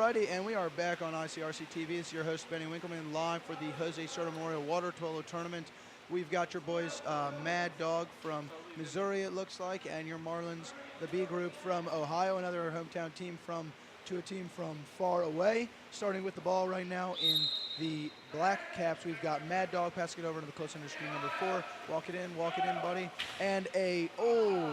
Alrighty, and we are back on ICRC TV. This is your host, Benny Winkleman, live for the Jose Cerda Memorial Water Polo Tournament. We've got your boys, Mad Dog from Missouri, it looks like, and your Marlins, the B group from Ohio, another hometown team to a team from far away. Starting with the ball right now in the black caps, we've got Mad Dog passing it over to the close under screen number 4. Walk it in, buddy. And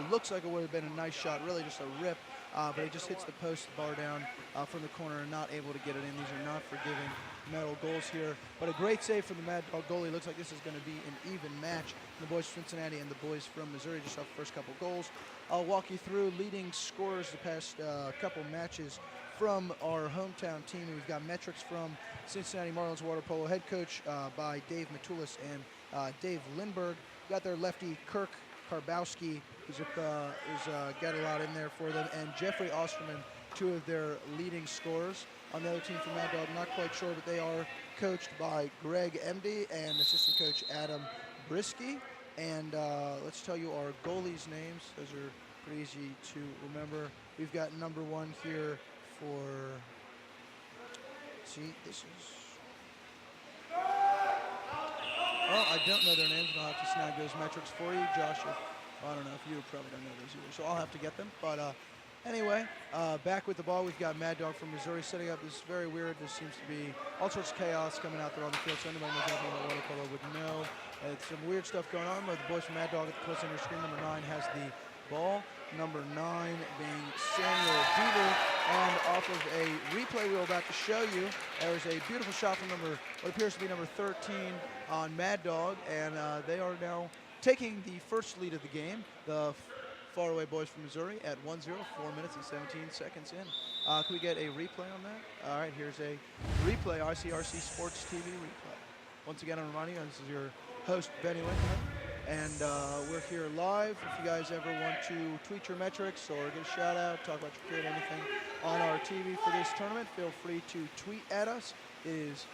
looks like it would have been a nice shot, really just a rip. But he just hits the post bar down from the corner and not able to get it in. These are not forgiving medal goals here. But a great save from the Mad Dog goalie. Looks like this is going to be an even match. The boys from Cincinnati and the boys from Missouri just off the first couple goals. I'll walk you through leading scorers the past couple matches from our hometown team. We've got metrics from Cincinnati Marlins water polo head coach by Dave Matulis and Dave Lindbergh. Got their lefty Kirk Karbowski, who's got a lot in there for them, and Jeffrey Osterman, two of their leading scorers. On the other team from Mad Dog, not quite sure, but they are coached by Greg Emdy and assistant coach Adam Brisky. And let's tell you our goalies' names. Those are pretty easy to remember. We've got number 1 here for, this is, well, I don't know their names, and I'll have to snag those metrics for you. Josh, I don't know if you probably don't know those either, so I'll have to get them. But anyway, back with the ball, we've got Mad Dog from Missouri setting up. This is very weird. This seems to be all sorts of chaos coming out there on the field, so anybody knows anything about water polo would know. It's some weird stuff going on, but the boys from Mad Dog at the close under screen. Number 9 has the ball. Number 9 being Samuel Beaver. And off of a replay we were about to show you, there's a beautiful shot from what appears to be number 13 on Mad Dog, and they are now taking the first lead of the game. The faraway boys from Missouri at 1-0, 4 minutes and 17 seconds in. Can we get a replay on that? All right, here's a replay, ICRC Sports TV replay. Once again, I'm reminding you, this is your host, Benny Winkleman, and we're here live. If you guys ever want to tweet your metrics or get a shout out, talk about your kid, anything on our TV for this tournament, feel free to tweet at us. It is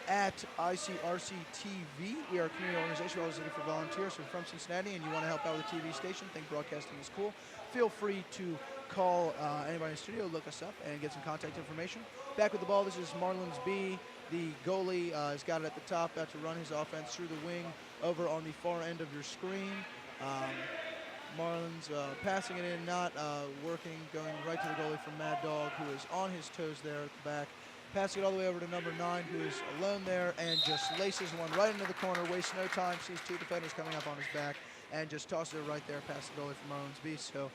at ICRC TV. We are a community organization. We're always looking for volunteers. So if you're from Cincinnati and you want to help out with a TV station, think broadcasting is cool, feel free to call anybody in the studio, look us up, and get some contact information. Back with the ball, this is Marlins B. The goalie has got it at the top, about to run his offense through the wing over on the far end of your screen. Marlins passing it in, not working, going right to the goalie from Mad Dog, who is on his toes there at the back. Passing it all the way over to number 9, who is alone there, and just laces one right into the corner, wastes no time, sees 2 defenders coming up on his back, and just tosses it right there past the goalie from Marlins B. So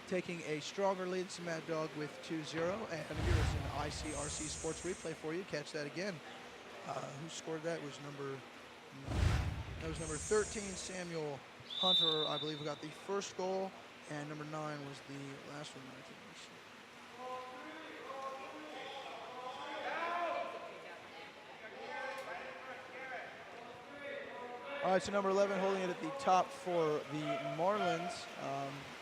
taking a stronger lead, it's Mad Dog with 2-0, and here's an ICRC Sports replay for you. Catch that again. Who scored that was number 13, Samuel Hunter, I believe, got the first goal, and number 9 was the last one. All right, so number 11 holding it at the top for the Marlins,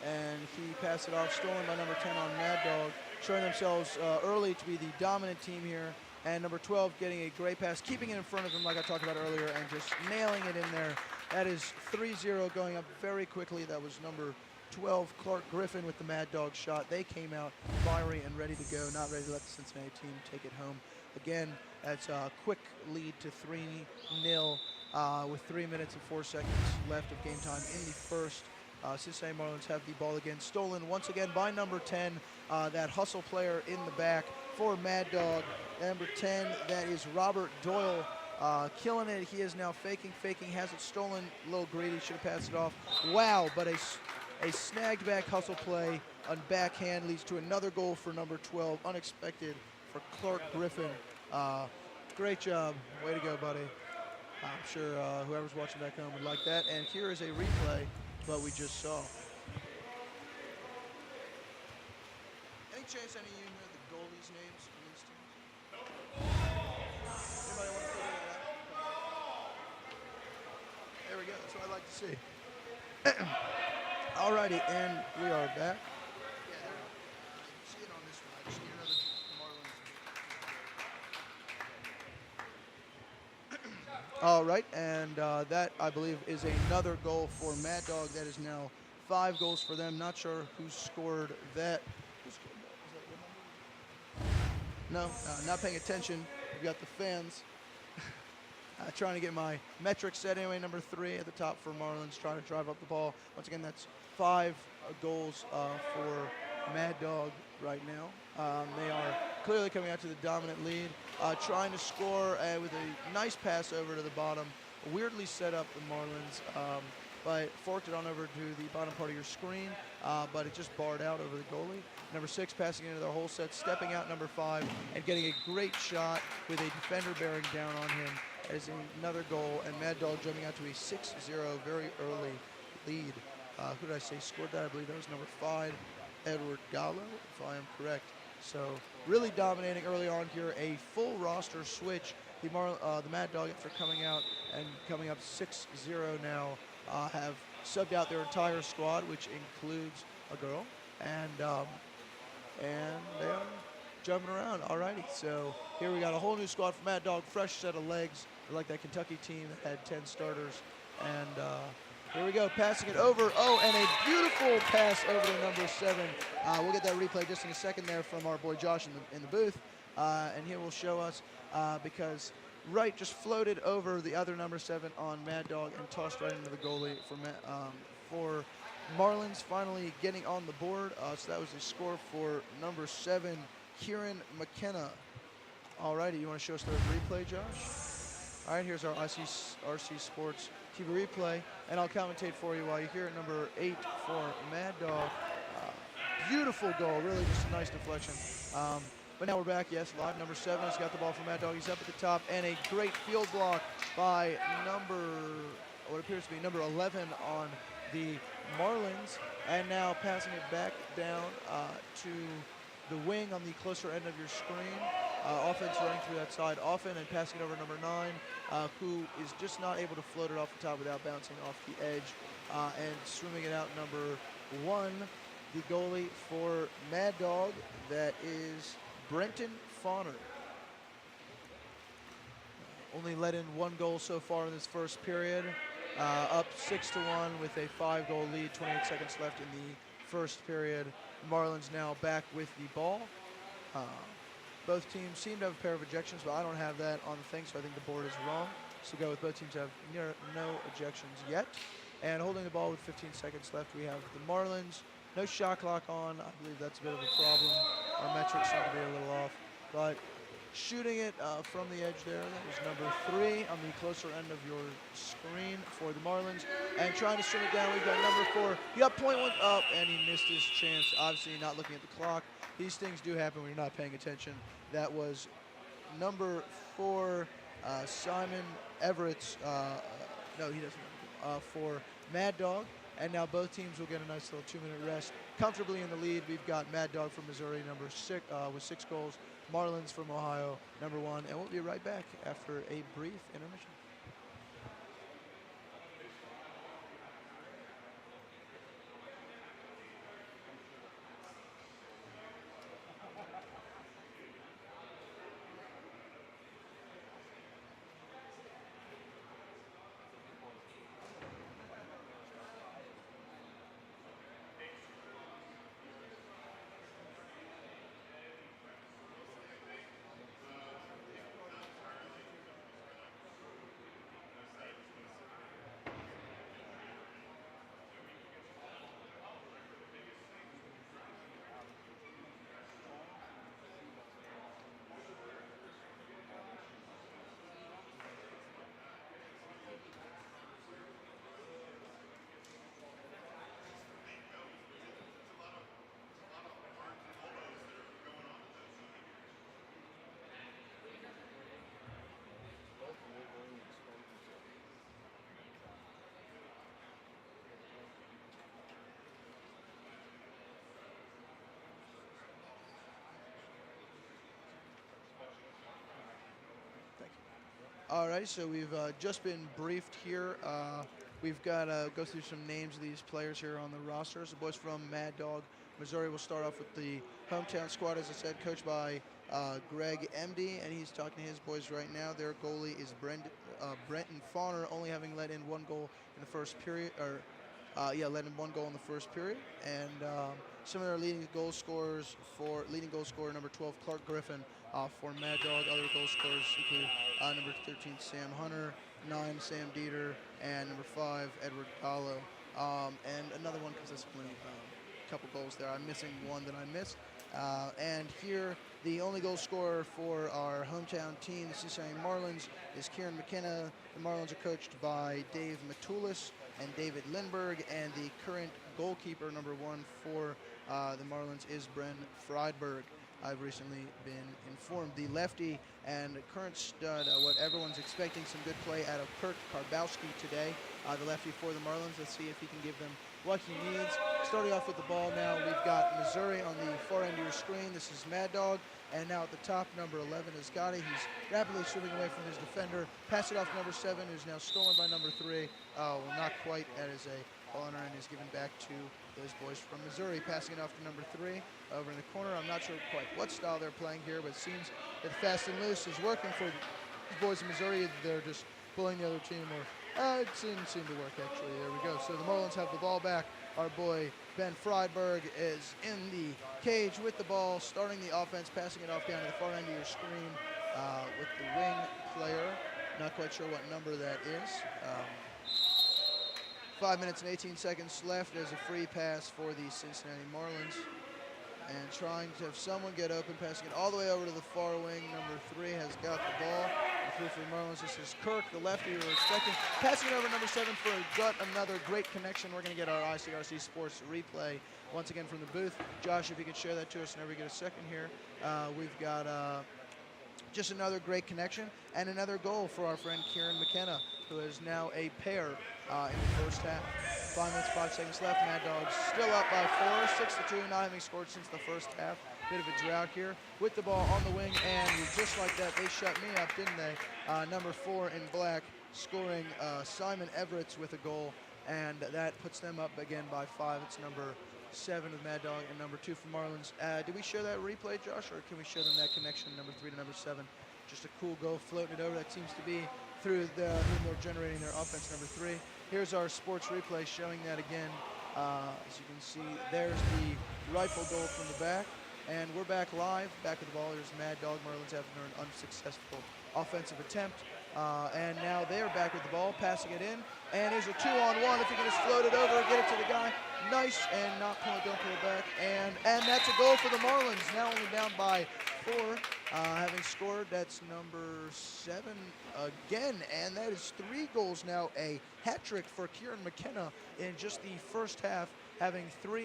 and he passed it off, stolen by number 10 on Mad Dog, showing themselves early to be the dominant team here, and number 12 getting a great pass, keeping it in front of him like I talked about earlier, and just nailing it in there. That is 3-0 going up very quickly. That was number 12, Clark Griffin, with the Mad Dog shot. They came out fiery and ready to go, not ready to let the Cincinnati team take it home. Again, that's a quick lead to 3-0. With 3 minutes and 4 seconds left of game time in the first. Cincinnati Marlins have the ball again, stolen once again by number 10, that hustle player in the back for Mad Dog. Number 10, that is Robert Doyle, killing it. He is now faking, has it stolen, a little greedy, should have passed it off. Wow, but a snagged back hustle play on backhand leads to another goal for number 12, unexpected for Clark Griffin. Great job, way to go, buddy. I'm sure whoever's watching back home would like that. And here is a replay of what we just saw. Any chance any of you know the goalies' names from these teams? Anybody want to figure that out? There we go. That's what I'd like to see. Alrighty, and we are back. See it on this one. I just need another Marlins. All right, and that, I believe, is another goal for Mad Dog. That is now 5 goals for them. Not sure who scored that. Who scored that? Is that your number? No, not paying attention. We've got the fans trying to get my metrics set anyway. Number 3 at the top for Marlins, trying to drive up the ball. Once again, that's 5 goals for Mad Dog right now. They are clearly coming out to the dominant lead, trying to score with a nice pass over to the bottom. Weirdly set up the Marlins, but forked it on over to the bottom part of your screen, but it just barred out over the goalie. Number 6 passing into the whole set, stepping out number 5, and getting a great shot with a defender bearing down on him as another goal, and Mad Dog jumping out to a 6-0 very early lead. Who did I say scored that? I believe that was number 5, Edward Gallo, if I am correct. So really dominating early on here. A full roster switch. The Mad Dog, after coming out and coming up 6-0 now, have subbed out their entire squad, which includes a girl, and they are jumping around. Alrighty, so here we got a whole new squad for Mad Dog, fresh set of legs. They're like that Kentucky team that had 10 starters, and here we go, passing it over. Oh, and a beautiful pass over to number 7. We'll get that replay just in a second there from our boy Josh in the booth, and he will show us because Wright just floated over the other number 7 on Mad Dog and tossed right into the goalie for Marlins, finally getting on the board. So that was a score for number 7, Kieran McKenna. Alrighty, you want to show us the replay, Josh? All right, here's our RC Sports TV replay, and I'll commentate for you while you hear it. Number 8 for Mad Dog. Beautiful goal, really just a nice deflection. But now we're back, yes, live. Number 7 has got the ball from Mad Dog. He's up at the top, and a great field block by what appears to be number 11 on the Marlins, and now passing it back down to the wing on the closer end of your screen. Offense running through that side often and passing it over number 9, who is just not able to float it off the top without bouncing off the edge, and swimming it out number 1, the goalie for Mad Dog, that is Brenton Fauner. Only let in 1 goal so far in this first period. Up 6-1 with a 5-goal lead, 28 seconds left in the first period. Marlins now back with the ball. Both teams seem to have a pair of ejections, but I don't have that on the thing, so I think the board is wrong. So go with both teams have no ejections yet. And holding the ball with 15 seconds left, we have the Marlins. No shot clock on. I believe that's a bit of a problem. Our metrics seem to be a little off. But shooting it from the edge there, that was number 3 on the closer end of your screen for the Marlins. And trying to swim it down, we've got number 4. He got point 1 up, and he missed his chance. Obviously not looking at the clock. These things do happen when you're not paying attention. That was number 4, Simon Everett's, no, he doesn't, for Mad Dog. And now both teams will get a nice little 2-minute rest. Comfortably in the lead, we've got Mad Dog from Missouri, number 6, with 6 goals. Marlins from Ohio, number 1. And we'll be right back after a brief intermission. All right, so we've just been briefed here. We've got to go through some names of these players here on the roster. So the boys from Mad Dog, Missouri, will start off with the hometown squad, as I said, coached by Greg Emdy, and he's talking to his boys right now. Their goalie is Brenton Fauner, only having let in 1 goal in the first period, let in 1 goal in the first period. And some of their leading goal scorer, number 12, Clark Griffin, for Mad Dog. Other goal scorers include number 13, Sam Hunter, 9, Sam Dieter, and number 5, Edward Gallo. And another one, because that's only a couple goals there. I'm missing one that I missed. And here, the only goal scorer for our hometown team, the Cincinnati Marlins, is Kieran McKenna. The Marlins are coached by Dave Matulis and David Lindberg, and the current goalkeeper, number 1 for the Marlins, is Bren Friedberg. I've recently been informed. The lefty and current stud, what everyone's expecting, some good play out of Kirk Karbowski today, the lefty for the Marlins. Let's see if he can give them what he needs. Starting off with the ball now, we've got Missouri on the far end of your screen. This is Mad Dog. And now at the top, number 11 is Gotti. He's rapidly swimming away from his defender. Pass it off to number 7, who's now stolen by number 3. Well, not quite. That is a corner and is given back to those boys from Missouri. Passing it off to number 3 over in the corner. I'm not sure quite what style they're playing here, but it seems that fast and loose is working for these boys in Missouri. They're just pulling the other team, or it didn't seem to work, actually. There we go. So the Marlins have the ball back. Our boy Ben Friedberg is in the cage with the ball, starting the offense, passing it off down to the far end of your screen with the wing player. Not quite sure what number that is. 5 minutes and 18 seconds left. There's a free pass for the Cincinnati Marlins. And trying to have someone get open, passing it all the way over to the far wing. Number 3 has got the ball. Through for the Marlins. This is Kirk, the lefty we were expecting. Passing it over number 7 for another great connection. We're going to get our ICRC Sports replay once again from the booth. Josh, if you could share that to us whenever we get a second here. We've got just another great connection and another goal for our friend Kieran McKenna, who is now a pair in the first half. 5 minutes, 5 seconds left. Mad Dogs still up by 4, 6-2, not having scored since the first half. Bit of a drought here with the ball on the wing, and just like that, they shut me up, didn't they? Number 4 in black scoring Simon Everett's with a goal, and that puts them up again by 5. It's number 7 with Mad Dog and number 2 for Marlins. Did we share that replay, Josh, or can we show them that connection, number 3 to number 7? Just a cool goal floating it over. That seems to be through whom they're generating their offense, number 3. Here's our sports replay showing that again. As you can see, there's the rifle goal from the back. And we're back live, back with the ball. There's Mad Dog. Marlins after an unsuccessful offensive attempt. And now they're back with the ball, passing it in. And here's a 2-on-1. If you can just float it over, get it to the guy. Nice, and don't pull it back. And that's a goal for the Marlins. Now only down by 4. Having scored, that's number 7 again. And that is 3 goals now. A hat trick for Kieran McKenna in just the first half, having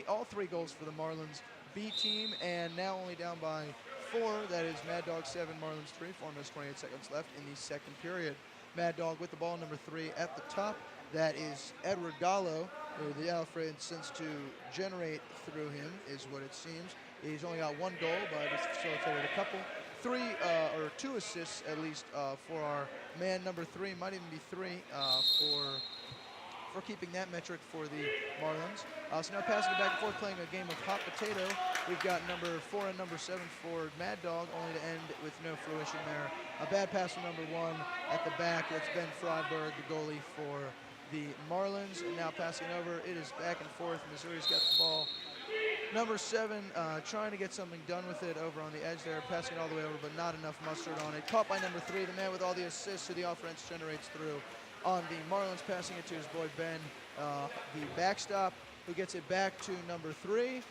all 3 goals for the Marlins B team, and now only down by 4. That is Mad Dog 7, Marlins 3. 4 minutes, 28 seconds left in the second period. Mad Dog with the ball, number 3 at the top. That is Edward Gallo, who the Alfred sends to generate through him, is what it seems. He's only got 1 goal, but he's facilitated a couple. 2 assists at least for our man number 3, might even be 3 for keeping that metric for the Marlins. So now passing it back and forth, playing a game of hot potato. We've got number 4 and number 7 for Mad Dog, only to end with no fruition there. A bad pass from number 1 at the back. It's Ben Friedberg, the goalie for the Marlins. And now passing over, it is back and forth. Missouri's got the ball. Number 7 trying to get something done with it over on the edge there, passing it all the way over, but not enough mustard on it. Caught by number 3, the man with all the assists who the offense generates through. On the Marlins, passing it to his boy Ben, the backstop, who gets it back to number 3.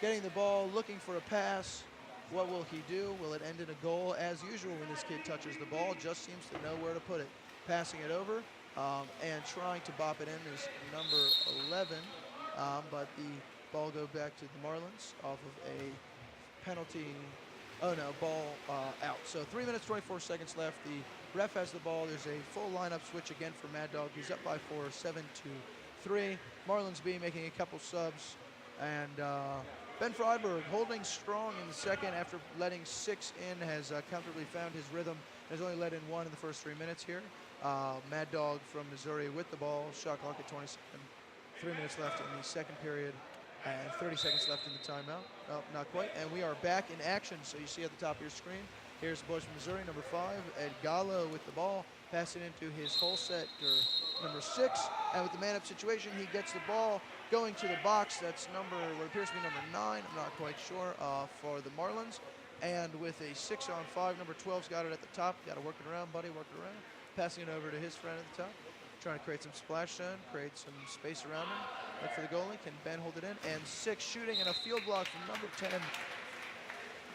Getting the ball, looking for a pass. What will he do? Will it end in a goal? As usual when this kid touches the ball, just seems to know where to put it. Passing it over and trying to bop it in is number 11, but the ball go back to the Marlins off of a penalty. Oh no, ball out. So 3 minutes, 24 seconds left. The ref has the ball. There's a full lineup switch again for Mad Dog. He's up by 4, 7-3. Marlins B making a couple subs. And Ben Friedberg holding strong in the second after letting 6 in, has comfortably found his rhythm. Has only let in 1 in the first 3 minutes here. Mad Dog from Missouri with the ball. Shot clock at 27. 3 minutes left in the second period. And 30 seconds left in the timeout. Oh, not quite. And we are back in action. So you see at the top of your screen, here's the boys from Missouri, number 5, Ed Gallo with the ball, passing into his hole setter, number 6. And with the man-up situation, he gets the ball going to the box. That's what appears to be number 9. I'm not quite sure for the Marlins. And with a 6-on-5, number 12's got it at the top. Got to work it around, buddy, work it around. Passing it over to his friend at the top. Trying to create some splash zone, create some space around him. Look for the goalie, can Ben hold it in? And 6 shooting and a field block from number 10.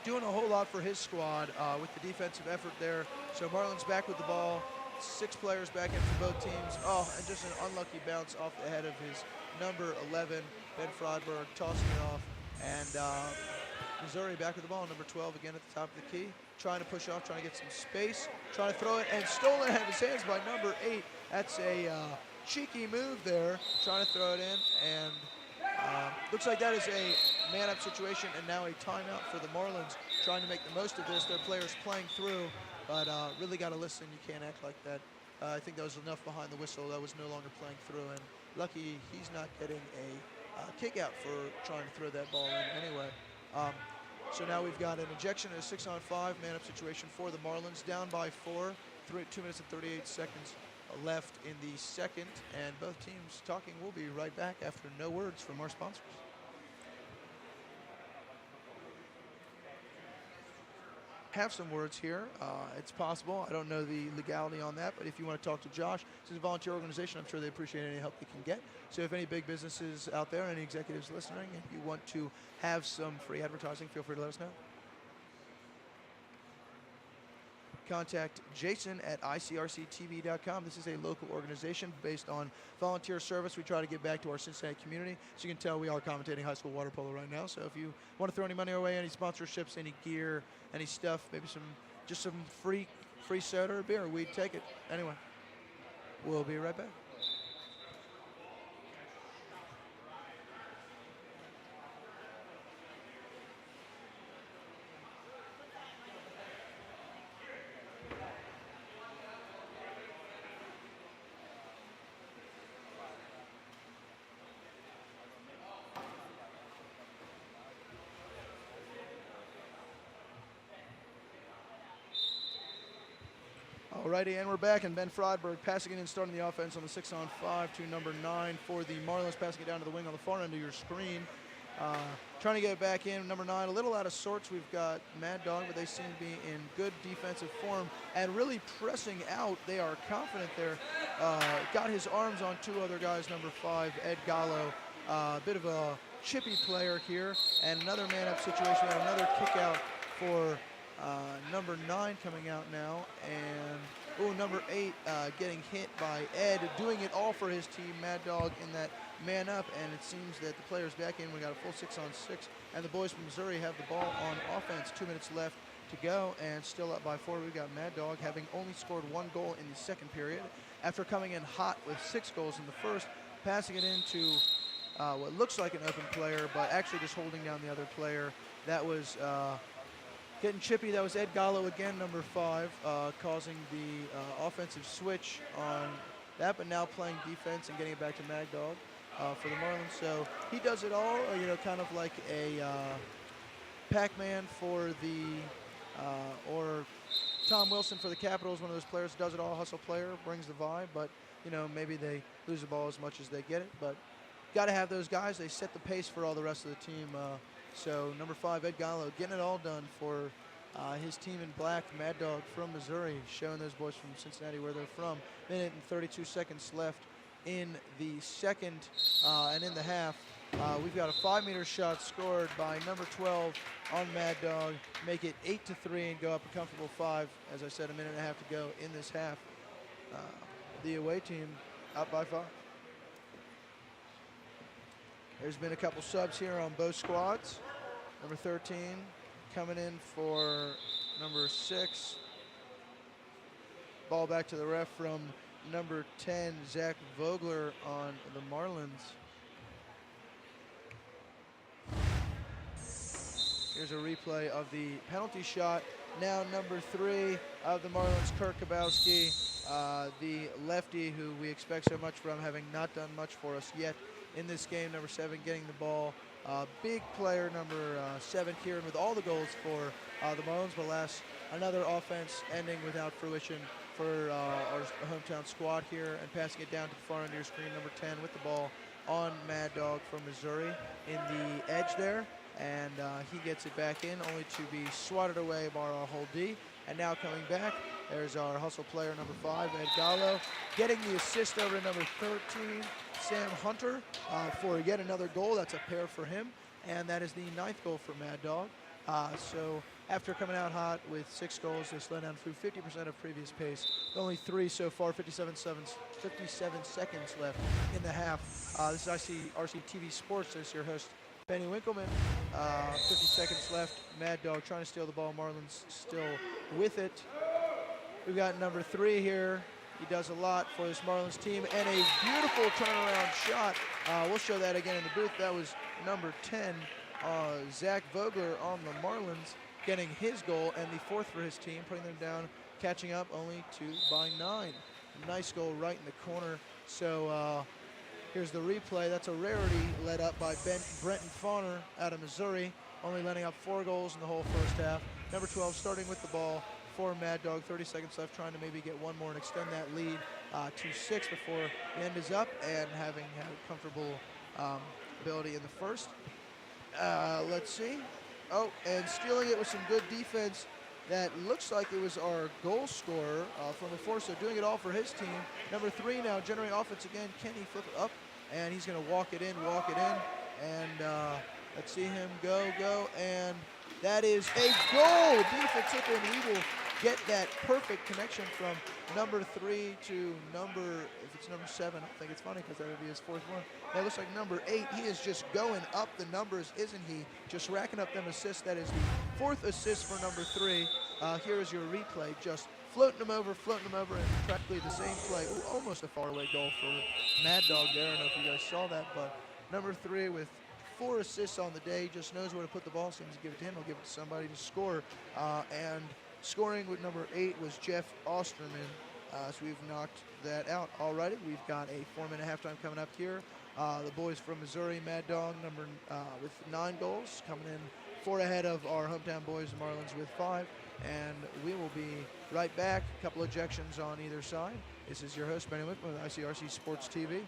Doing a whole lot for his squad with the defensive effort there. So Marlins back with the ball. 6 players back in for both teams. Oh, and just an unlucky bounce off the head of his number 11, Ben Friedberg, tossing it off. And Missouri back with the ball. Number 12 again at the top of the key. Trying to push off, trying to get some space. Trying to throw it and stolen out of his hands by number 8. That's a cheeky move there. Trying to throw it in. And looks like that is a man-up situation and now a timeout for the Marlins. Trying to make the most of this. Their players playing through. But really got to listen. You can't act like that. I think that was enough behind the whistle. That was no longer playing through. And lucky he's not getting a kick out for trying to throw that ball in anyway. So now we've got an ejection, a 6-on-5 man-up situation for the Marlins. Down by 4, 2 minutes and 38 seconds left in the second. And both teams talking. We'll be right back after no words from our sponsors. Have some words here. It's possible. I don't know the legality on that, but if you want to talk to Josh, this is a volunteer organization. I'm sure they appreciate any help they can get. So if any big businesses out there, any executives listening, and you want to have some free advertising, feel free to let us know. Contact Jason at icrctv.com. This is a local organization based on volunteer service. We try to give back to our Cincinnati community. So you can tell we are commentating high school water polo right now. So if you want to throw any money our way, any sponsorships, any gear, any stuff, maybe just some free soda or beer, we'd take it. Anyway, we'll be right back. Alrighty, and we're back, and Ben Friedberg passing it in, starting the offense on the 6-on-5 to number 9 for the Marlins, passing it down to the wing on the far end of your screen. Trying to get it back in, number 9, a little out of sorts. We've got Mad Dog, but they seem to be in good defensive form and really pressing out. They are confident there. Got his arms on 2 other guys, number 5, Ed Gallo. A bit of a chippy player here, and another man-up situation, another kick out for number 9 coming out now, and number 8 getting hit by Ed, doing it all for his team, Mad Dog in that man up, and it seems that the players back in, we got a full 6-on-6, and the boys from Missouri have the ball on offense. 2 minutes left to go, and still up by 4. We've got Mad Dog having only scored 1 goal in the second period, after coming in hot with 6 goals in the first, passing it into what looks like an open player, but actually just holding down the other player. That was getting chippy. That was Ed Gallo again, number 5, causing the offensive switch on that, but now playing defense and getting it back to Mad Dog for the Marlins. So he does it all, kind of like a Pac-Man for the, or Tom Wilson for the Capitals, one of those players does it all, hustle player, brings the vibe, but, maybe they lose the ball as much as they get it, but got to have those guys. They set the pace for all the rest of the team. So number 5, Ed Gallo, getting it all done for his team in black, Mad Dog from Missouri, showing those boys from Cincinnati where they're from. Minute and 32 seconds left in the second, and in the half. We've got a 5-meter shot scored by number 12 on Mad Dog, make it 8-3 and go up a comfortable 5. As I said, a minute and a half to go in this half. The away team up by 5. There's been a couple subs here on both squads. Number 13 coming in for number 6. Ball back to the ref from number 10, Zach Vogler on the Marlins. Here's a replay of the penalty shot. Now number 3 of the Marlins, Kirk Kabowski, the lefty who we expect so much from, having not done much for us yet in this game. Number 7 getting the ball. Big player, number 7, Kieran, with all the goals for the Marlins, but last another offense ending without fruition for our hometown squad here, and passing it down to the far end of your screen, number 10 with the ball on Mad Dog from Missouri in the edge there. and he gets it back in, only to be swatted away by our whole D. And now coming back, there's our hustle player, number 5, Ed Gallo, getting the assist over to number 13, Sam Hunter, for yet another goal. That's a pair for him, and that is the 9th goal for Mad Dog. So after coming out hot with 6 goals, they slowed down through 50% of previous pace. Only 3 so far, 57 seconds left in the half. This is RC TV Sports. This is your host, Benny Winkleman. 50 seconds left. Mad Dog trying to steal the ball. Marlins still with it. We've got number 3 here. He does a lot for this Marlins team, and a beautiful turnaround shot. We'll show that again in the booth. That was number 10, Zach Vogler on the Marlins, getting his goal and the 4th for his team, putting them down, catching up only by 9. Nice goal right in the corner. So here's the replay. That's a rarity, led up by Brenton Fauner out of Missouri, only letting up 4 goals in the whole first half. Number 12 starting with the ball for Mad Dog. 30 seconds left, trying to maybe get one more and extend that lead to 6 before the end is up, and having had comfortable ability in the first. Let's see. Oh, and stealing it with some good defense. That looks like it was our goal scorer from before, so doing it all for his team. Number 3 now, generating offense again. Can he flip it up? And he's going to walk it in. And let's see him go, and that is a goal. Beautiful tip in. We will get that perfect connection from number 3 to if it's number 7, I think it's funny because that would be his 4th one. That looks like number 8. He is just going up the numbers, isn't he? Just racking up them assists. That is the 4th assist for number 3. Here is your replay. Just floating them over, and practically the same play. Ooh, almost a faraway goal for Mad Dog there. I don't know if you guys saw that, but number 3 with 4 assists on the day, just knows where to put the ball. Seems to give it to him. He'll give it to somebody to score. And scoring with number 8 was Jeff Osterman. So we've knocked that out already. We've got a 4-minute halftime coming up here. The boys from Missouri, Mad Dog, with 9 goals, coming in 4 ahead of our hometown boys, Marlins, with 5. And we will be right back. A couple ejections on either side. This is your host, Benny Wickman with ICRC Sports TV.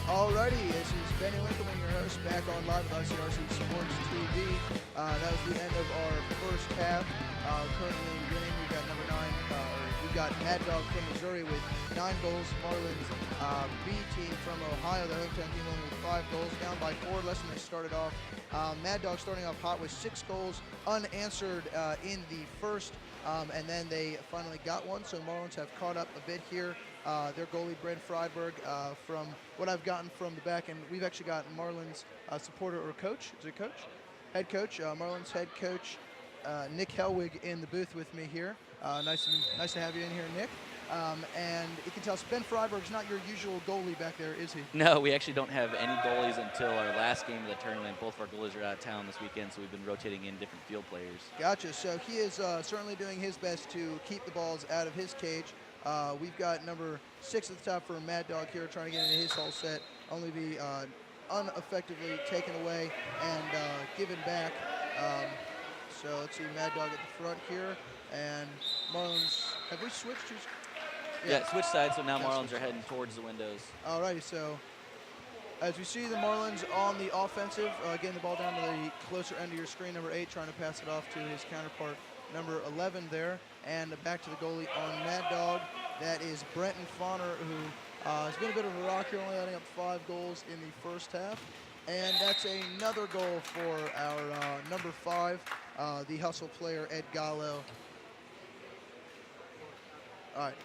Alrighty, this is Benny Winkleman, your host, back on live with ICRC Sports TV. That was the end of our first half. Currently winning, we got number 9, we got Mad Dog from Missouri with 9 goals. Marlins B team from Ohio, the hometown team, only with 5 goals, down by 4, less than they started off. Mad Dog starting off hot with 6 goals unanswered in the first, and then they finally got one, so Marlins have caught up a bit here. Their goalie, Brent Freiberg, from what I've gotten from the back end, we've actually got Marlins supporter or coach. Is it coach? Head coach, Marlins head coach, Nick Helwig in the booth with me here. Nice to have you in here, Nick. And you can tell us Ben Freiberg's not your usual goalie back there, is he? No, we actually don't have any goalies until our last game of the tournament. Both of our goalies are out of town this weekend, so we've been rotating in different field players. Gotcha. So he is certainly doing his best to keep the balls out of his cage. We've got number 6 at the top for Mad Dog here, trying to get into his whole set, only be uneffectively taken away and given back. So let's see, Mad Dog at the front here, and Marlins. Have we switched to? Yeah, switch sides, so now Marlins are heading towards the windows. Alrighty, so as we see the Marlins on the offensive, getting the ball down to the closer end of your screen, number 8, trying to pass it off to his counterpart, number 11 there, and back to the goalie on Mad Dog. That is Brenton Fauner, who has been a bit of a rock here, only adding up 5 goals in the first half. And that's another goal for our number 5, the hustle player, Ed Gallo. All right.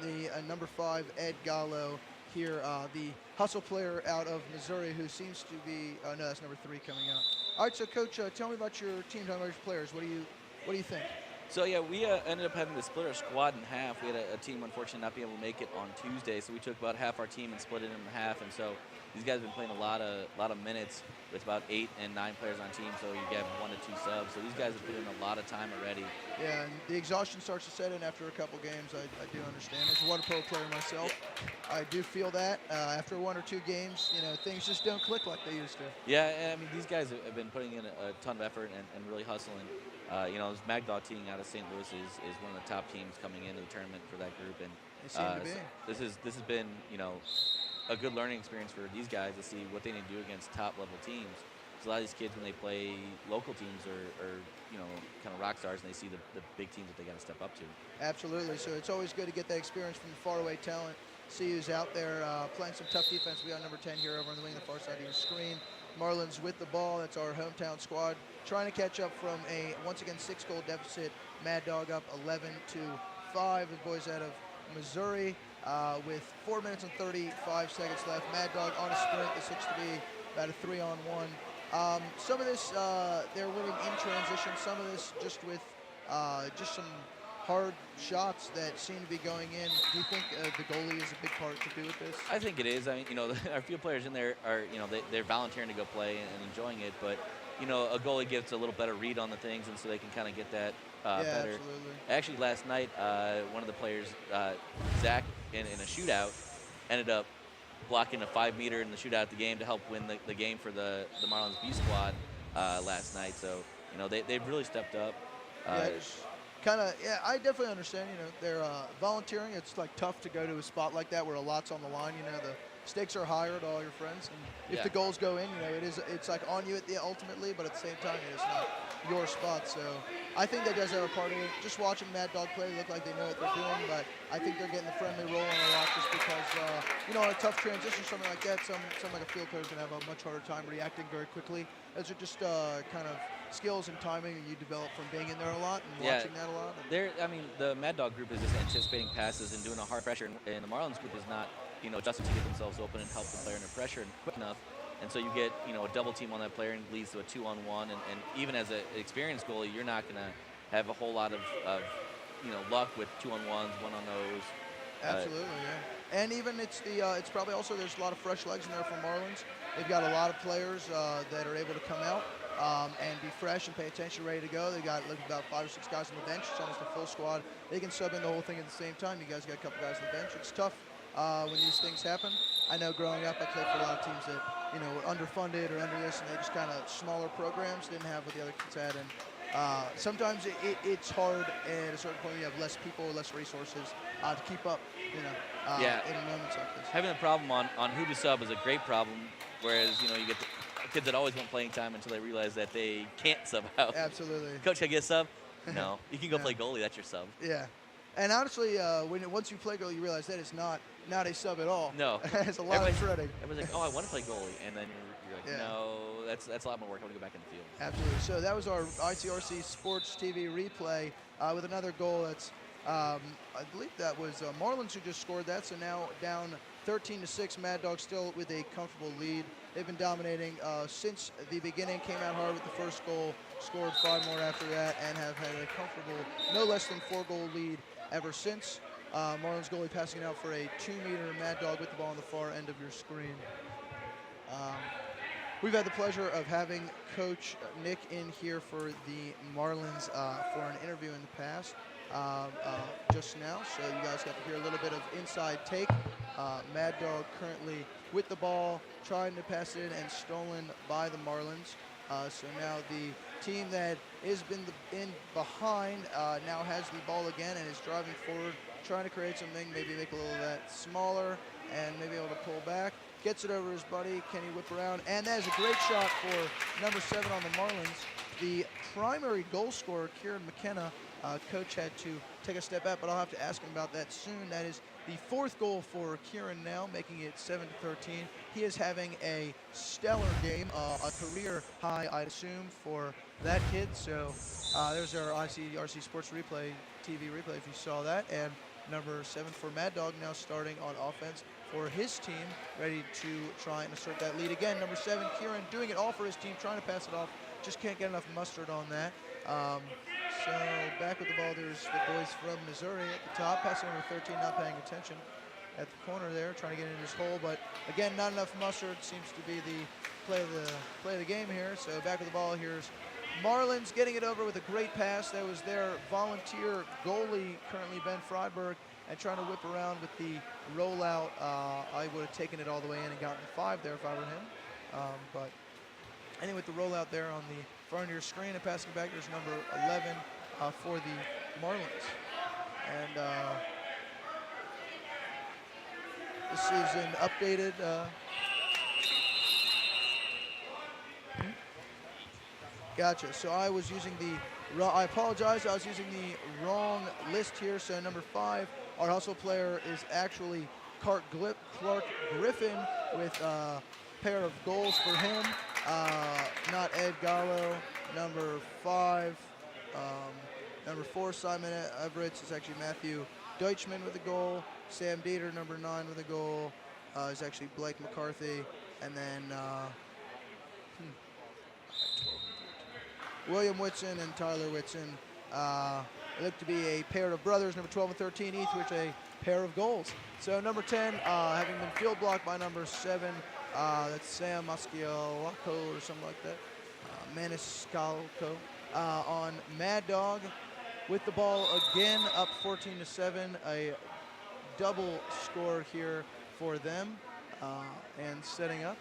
The number 5, Ed Gallo here, the hustle player out of Missouri, who seems to be no, that's number 3 coming out. All right, so Coach, tell me about your team, tell me about your players. What do you think? So yeah, we ended up having to split our squad in half. We had a team unfortunately not be able to make it on Tuesday, so we took about half our team and split it in half. And so these guys have been playing a lot of minutes with about 8 and 9 players on team. So you get 1 to 2 subs. So these guys have put in a lot of time already. Yeah, and the exhaustion starts to set in after a couple games. I do understand. As a water polo player myself, I do feel that after 1 or 2 games, things just don't click like they used to. Yeah, and I mean these guys have been putting in a ton of effort and really hustling. This Magdog team out of St. Louis is one of the top teams coming into the tournament for that group, and they seem to be. This has been a good learning experience for these guys to see what they need to do against top level teams. So a lot of these kids, when they play local teams or kind of rock stars, and they see the big teams that they got to step up to. Absolutely. So it's always good to get that experience from the faraway talent. See who's out there playing some tough defense. We got number 10 here over on the wing, the far side of your screen. Marlins with the ball. That's our hometown squad. Trying to catch up from a, once again, 6-goal deficit. Mad Dog up 11-5. The boys out of Missouri with 4 minutes and 35 seconds left. Mad Dog on a sprint. This looks to be about a 3-on-1. Some of this, they're winning in transition. Some of this just with just some hard shots that seem to be going in. Do you think the goalie is a big part to do with this? I think it is. I mean, our few players in there are, they're volunteering to go play and enjoying it, but a goalie gets a little better read on the things, and so they can kind of get that better. Absolutely. Actually, last night, one of the players, Zach, in a shootout, ended up blocking a 5-meter in the shootout at the game to help win the game for the Marlins B squad last night. So, they've really stepped up. I definitely understand. They're volunteering. It's like tough to go to a spot like that where a lot's on the line. The stakes are higher to all your friends, and if the goals go in, it's like on you ultimately, but at the same time, it's not your spot. So I think that does have a part of it. Just watching Mad Dog play, they look like they know what they're doing, but I think they're getting the friendly rolling a lot just because, on a tough transition, something like that, some like a field player is going to have a much harder time reacting very quickly. Those are just kind of skills and timing you develop from being in there a lot and watching that a lot. The Mad Dog group is just anticipating passes and doing a hard pressure, and the Marlins group is not, adjusting to get themselves open and help the player under pressure and quick enough. And so you get, a double team on that player and it leads to a 2-on-1. And even as an experienced goalie, you're not going to have a whole lot of luck with 2-on-1s, 1-on-0s. Absolutely, yeah. And even it's probably also there's a lot of fresh legs in there for Marlins. They've got a lot of players that are able to come out and be fresh and pay attention, ready to go. They got about 5 or 6 guys on the bench. It's almost a full squad. They can sub in the whole thing at the same time. You guys got a couple guys on the bench. It's tough when these things happen. I know growing up, I played for a lot of teams that were underfunded or under this, and they just kind of smaller programs, didn't have what the other kids had. And sometimes it's hard at a certain point. You have less people, less resources to keep up. In moments like this. Having a problem on who to sub is a great problem. Whereas you get the kids that always want playing time until they realize that they can't sub out. Absolutely. Coach, can I get a sub? No, you can go play goalie. That's your sub. Yeah. And honestly, once you play goalie, you realize that is not a sub at all. No. It's a lot of shredding. Everybody's like, I want to play goalie. And then you're like, no, that's a lot more work. I want to go back in the field. Absolutely. So that was our ICRC Sports TV replay with another goal that's I believe that was Marlins who just scored that. So now down 13-6. Mad Dog still with a comfortable lead. They've been dominating since the beginning. Came out hard with the first goal, scored 5 more after that, and have had a comfortable, no less than 4-goal lead ever since. Marlins goalie passing it out for a 2-meter. Mad Dog with the ball on the far end of your screen. We've had the pleasure of having Coach Nick in here for the Marlins for an interview in the past, just now. So you guys got to hear a little bit of inside take. Mad Dog currently with the ball, trying to pass it in and stolen by the Marlins. So now the team that has been in behind now has the ball again and is driving forward, trying to create something, maybe make a little of that smaller and maybe able to pull back. Gets it over his buddy. Can he whip around? And that is a great shot for number 7 on the Marlins. The primary goal scorer, Kieran McKenna. Coach had to take a step back, but I'll have to ask him about that soon. That is the 4th goal for Kieran now, making it 7-13. He is having a stellar game, a career high, I'd assume, for that kid. So there's our RC Sports replay, TV replay, if you saw that. And number 7 for Mad Dog now starting on offense for his team, ready to try and assert that lead again. Number 7, Kieran, doing it all for his team, trying to pass it off. Just can't get enough mustard on that. So back with the ball, there's the boys from Missouri at the top. Passing number 13, not paying attention at the corner there, trying to get in his hole. But again, not enough mustard seems to be the play of the game here. So back with the ball, here's Marlins getting it over with a great pass. That was their volunteer goalie, currently Ben Freiberg, and trying to whip around with the rollout. I would have taken it all the way in and gotten 5 there if I were him. But anyway, with the rollout there on the front of your screen and passing back, there's number 11 for the Marlins. And this is an updated Gotcha. So I was using I apologize. I was using the wrong list here. So number 5, our hustle player, is actually Clark Griffin with a pair of goals for him. Not Ed Gallo. Number 5. Number 4, Simon Everett, is actually Matthew Deutschman with a goal. Sam Dieter, number 9, with a goal, is actually Blake McCarthy. And then William Whitson and Tyler Whitson look to be a pair of brothers, number 12 and 13 each, with a pair of goals. So number 10, having been field blocked by number 7, that's Sam Mascialco or something like that, Maniscalco, on Mad Dog with the ball again, up 14-7, a double score here for them, and setting up.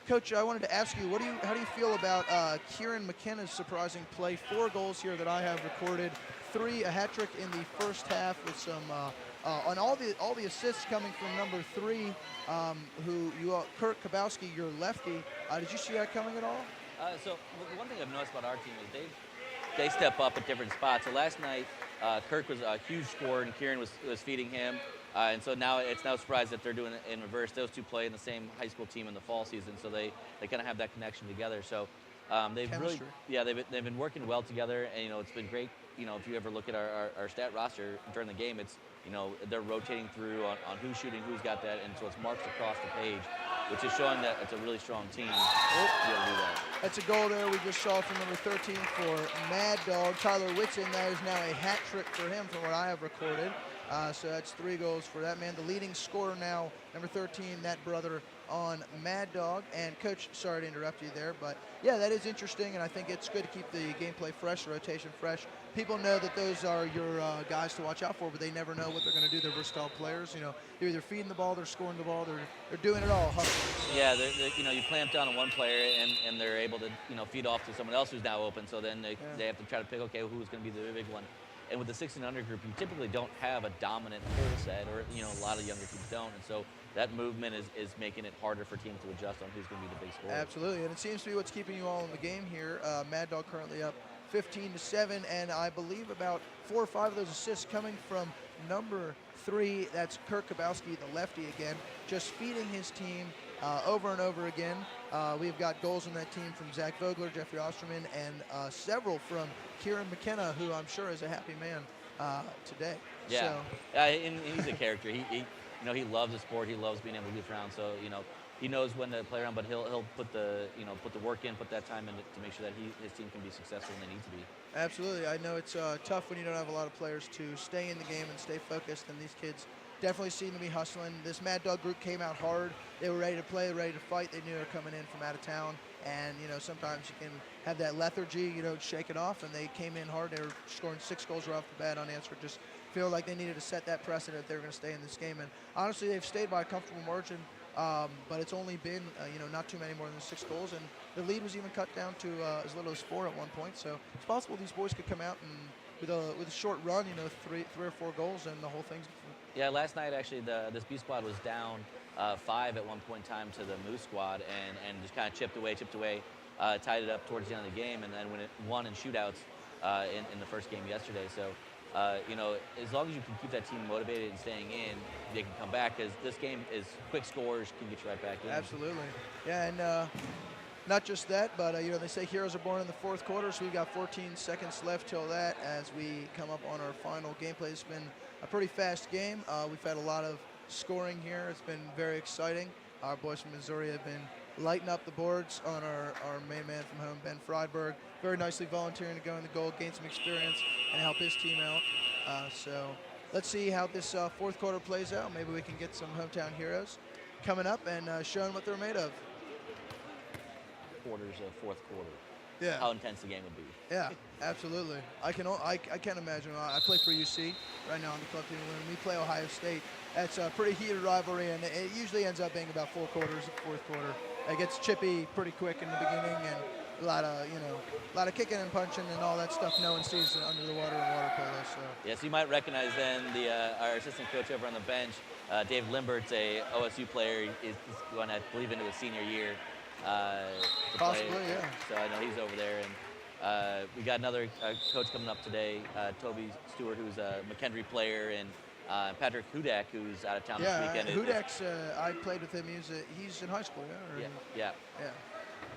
Coach, I wanted to ask you, how do you feel about Kieran McKenna's surprising play? 4 goals here that I have recorded, 3 a hat trick in the first half with some on all the assists coming from number 3, Kurt Kabowski, your lefty. Did you see that coming at all? So one thing I've noticed about our team is they step up at different spots. So last night, Kirk was a huge scorer, and Kieran was feeding him. And so now it's no surprise that they're doing it in reverse. Those two play in the same high school team in the fall season, so they kind of have that connection together. So they've Chemistry. they've been working well together, and it's been great. If you ever look at our stat roster during the game, it's they're rotating through on who's shooting, who's got that, and so it's marks across the page, which is showing that it's a really strong team to be able to do that. That's a goal there we just saw from number 13 for Mad Dog, Tyler Whitson. That is now a hat trick for him from what I have recorded. So that's 3 goals for that man. The leading scorer now, number 13, that brother on Mad Dog. And Coach, sorry to interrupt you there, but yeah, that is interesting, and I think it's good to keep the gameplay fresh, the rotation fresh. People know that those are your guys to watch out for, but they never know what they're going to do. They're versatile players. They're either feeding the ball, they're scoring the ball, they're doing it all. Hustling. Yeah, you clamp down on one player, and they're able to feed off to someone else who's now open. So then they have to try to pick, okay, who's going to be the big one. And with the 16 under group, you typically don't have a dominant full set, or a lot of younger teams don't, and so that movement is making it harder for teams to adjust on who's going to be the big scorer. Absolutely, and it seems to be what's keeping you all in the game here. Mad Dog currently up 15-7, and I believe about 4 or 5 of those assists coming from number 3. That's Kurt Kabowski, the lefty again, just feeding his team over and over again. We've got goals on that team from Zach Vogler, Jeffrey Osterman, and several from Kieran McKenna, who I'm sure is a happy man today. Yeah, So, and he's a character. He loves the sport. He loves being able to goof around. So he knows when to play around, but he'll put the put the work in, put that time in to make sure that his team can be successful when they need to be. absolutely. I know it's tough when you don't have a lot of players to stay in the game and stay focused, and these kids definitely seem to be hustling. This Mad Dog group came out hard. They were ready to play, ready to fight. They knew they were coming in from out of town, and sometimes you can have that lethargy, shake it off, and they came in hard. They were scoring 6 goals right off the bat unanswered. Just feel like they needed to set that precedent if they were going to stay in this game, and honestly, they've stayed by a comfortable margin. But it's only been, not too many more than 6 goals, and the lead was even cut down to as little as 4 at one point. So it's possible these boys could come out and with a short run, 3 or 4 goals, and the whole thing's. Yeah, last night actually this B squad was down 5 at one point in time to the Moose squad, and just kind of chipped away, tied it up towards the end of the game, and then when it won in shootouts in the first game yesterday. So. As long as you can keep that team motivated and staying in, they can come back, because this game is quick scores, can get you right back in. Absolutely. Yeah, and not just that, but, they say heroes are born in the fourth quarter, so we've got 14 seconds left till that as we come up on our final gameplay. It's been a pretty fast game. We've had a lot of scoring here. It's been very exciting. Our boys from Missouri have been lighting up the boards on our main man from home, Ben Friedberg, very nicely volunteering to go in the goal, gain some experience, and help his team out. So let's see how this fourth quarter plays out. Maybe we can get some hometown heroes coming up and showing what they're made of. Quarters of fourth quarter. Yeah. How intense the game would be. Yeah, absolutely. I can't imagine. I play for UC right now on the club team. When we play Ohio State, that's a pretty heated rivalry, and it usually ends up being about 4 quarters of fourth quarter. It gets chippy pretty quick in the beginning, and a lot of kicking and punching and all that stuff no one sees under the water in water polo. So. Yes, you might recognize then our assistant coach over on the bench, Dave Limbert's a OSU player. He's going, I believe, into his senior year. Possibly, play. Yeah. So I know he's over there, and we got another coach coming up today, Toby Stewart, who's a McKendree player, and Patrick Hudak, who's out of town this weekend. Hudak's, I played with him. He's in high school, yeah? Yeah.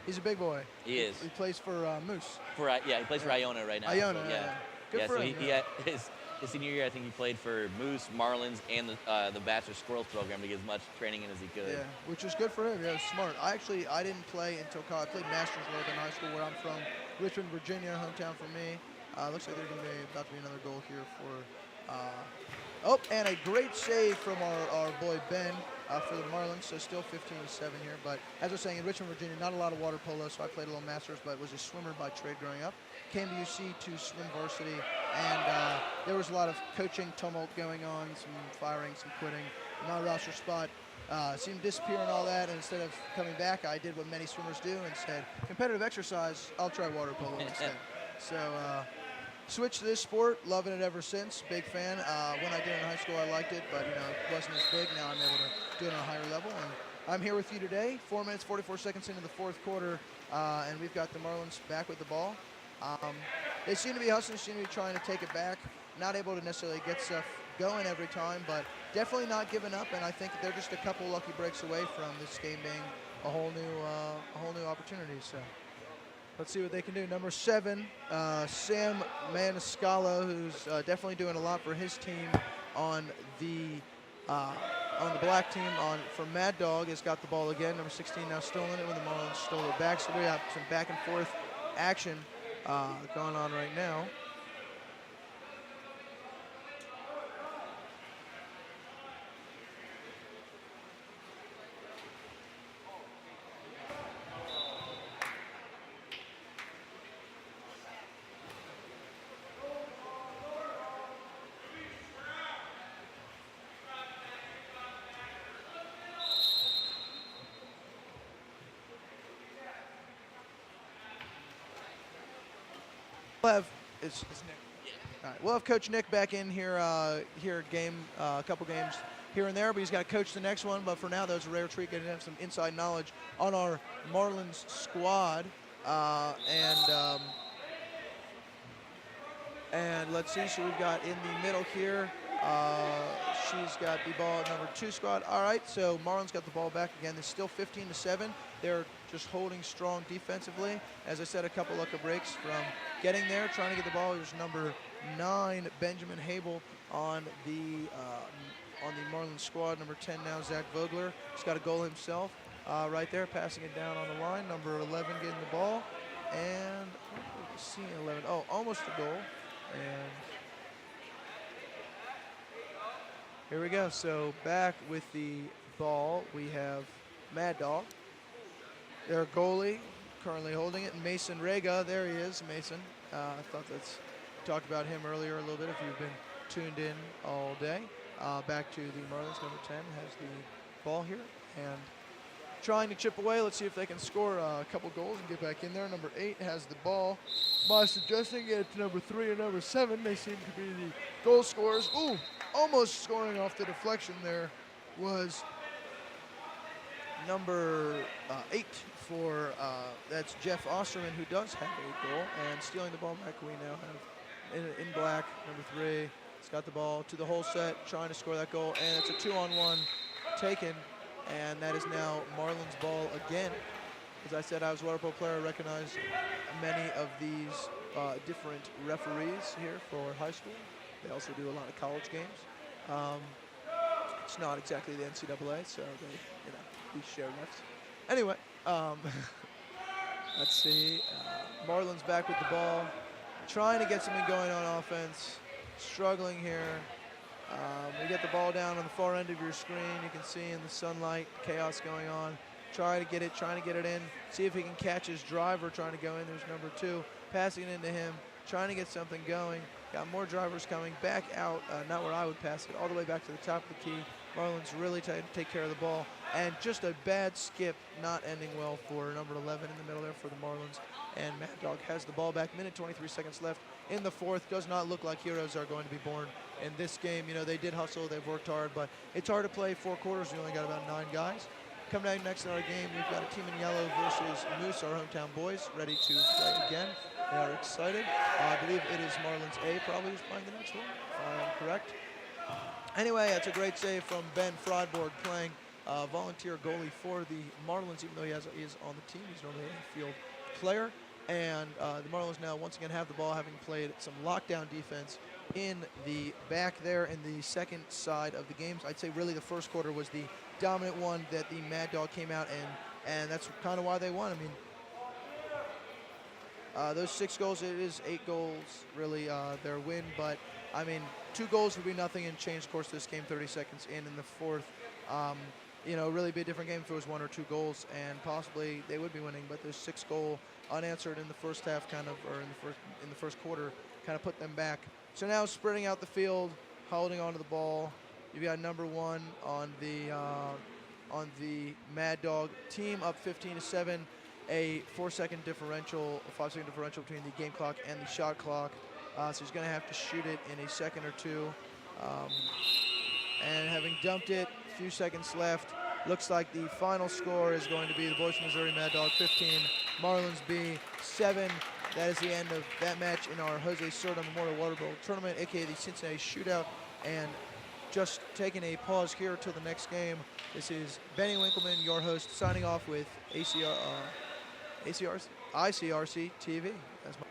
He's a big boy. He is. He plays for Moose. He plays for Iona right now. Iona, so, yeah. Good for so him. He had his senior year, I think he played for Moose, Marlins, and the Bachelor Squirrels program to get as much training in as he could. Yeah, which was good for him. Yeah, smart. I didn't play until college. I played Masters League in high school, where I'm from, Richmond, Virginia, hometown for me. Looks like there's going to be about to be another goal here for. And a great save from our boy Ben for the Marlins. So still 15-7 here. But as I was saying, in Richmond, Virginia, not a lot of water polo, so I played a little Masters, but was a swimmer by trade growing up. Came to UC to swim varsity, and there was a lot of coaching tumult going on, some firing, some quitting. My roster spot seemed to disappear and all that, and instead of coming back, I did what many swimmers do and said, competitive exercise, I'll try water polo instead. So switched to this sport, loving it ever since, big fan. When I did it in high school, I liked it, but it wasn't as big. Now I'm able to do it on a higher level, and I'm here with you today, 4 minutes, 44 seconds into the fourth quarter, and we've got the Marlins back with the ball. They seem to be hustling, seem to be trying to take it back. Not able to necessarily get stuff going every time, but definitely not giving up. And I think they're just a couple lucky breaks away from this game being a whole new opportunity. So let's see what they can do. Number 7, Sam Maniscalco, who's definitely doing a lot for his team on the black team. For Mad Dog, has got the ball again. Number 16 now stolen it when the Marlins stole it back. So we have some back and forth action going on right now. We'll have it's Nick. Yeah. All right, we'll have Coach Nick back in here a couple games here and there, but he's got to coach the next one. But for now, that was a rare treat getting to have some inside knowledge on our Marlins squad. And let's see. So we've got in the middle here She's got the ball at number 2 squad. All right, so Marlins got the ball back again. It's still 15-7. They're just holding strong defensively. As I said, a couple lucky breaks from getting there, trying to get the ball. There's number 9, Benjamin Habel, on the Marlins squad. Number 10 now, Zach Vogler. He's got a goal himself. Right there, passing it down on the line. Number 11 getting the ball. And seeing 11. Oh, almost a goal. And here we go. So back with the ball, we have Mad Dog, their goalie, currently holding it. Mason Rega, there he is, Mason. I thought talked about him earlier a little bit if you've been tuned in all day. Back to the Marlins. Number 10 has the ball here and trying to chip away. Let's see if they can score a couple goals and get back in there. Number 8 has the ball. By suggesting it to number 3 and number 7, they seem to be the goal scorers. Ooh, almost scoring off the deflection there was number 8 for, that's Jeff Osterman, who does have a goal. And stealing the ball back, we now have in black, number 3. He's got the ball to the whole set, trying to score that goal. And it's a 2-on-1 taken. And that is now Marlins ball again. As I said, I was a water polo player. I recognize many of these different referees here for high school. They also do a lot of college games. It's not exactly the NCAA, so we share refs. Anyway, let's see. Marlins back with the ball, trying to get something going on offense. Struggling here. We get the ball down on the far end of your screen. You can see in the sunlight, chaos going on. Trying to get it in. See if he can catch his driver trying to go in. There's number 2, passing it into him, trying to get something going. Got more drivers coming back out, not where I would pass it, all the way back to the top of the key. Marlins really take care of the ball. And just a bad skip, not ending well for number 11 in the middle there for the Marlins. And Mad Dog has the ball back. Minute 23 seconds left in the 4th. Does not look like heroes are going to be born in this game. You know, they did hustle, they've worked hard, but it's hard to play 4 quarters. We only got about 9 guys. Coming down next in our game, we've got a team in yellow versus Moose, our hometown boys, ready to play again. They are excited. I believe it is Marlins A probably who's playing the next one, if I am correct. Anyway, that's a great save from Ben Frodborg, playing volunteer goalie for the Marlins, even though he is on the team. He's normally a field player. And the Marlins now once again have the ball, having played some lockdown defense in the back there in the second side of the games. I'd say really the first quarter was the dominant one that the Mad Dog came out and that's kind of why they won. I mean, those 6 goals, it is 8 goals really their win, but I mean 2 goals would be nothing and change, of course, this game 30 seconds in the 4th. You know, really be a different game if it was 1 or 2 goals, and possibly they would be winning. But those 6 goal unanswered in the first half, kind of, or in the first quarter, kind of put them back. So now spreading out the field, holding onto the ball. You've got number 1 on the Mad Dog team, up 15-7. A 4-second differential, a 5-second differential between the game clock and the shot clock. So he's going to have to shoot it in a second or 2. And having dumped it, a few seconds left. Looks like the final score is going to be the Boys from Missouri Mad Dog 15, Marlins B 7. That is the end of that match in our Jose Cerda Memorial Water Bowl Tournament, aka the Cincinnati Shootout. And just taking a pause here till the next game. This is Benny Winkleman, your host, signing off with ICRC TV. That's my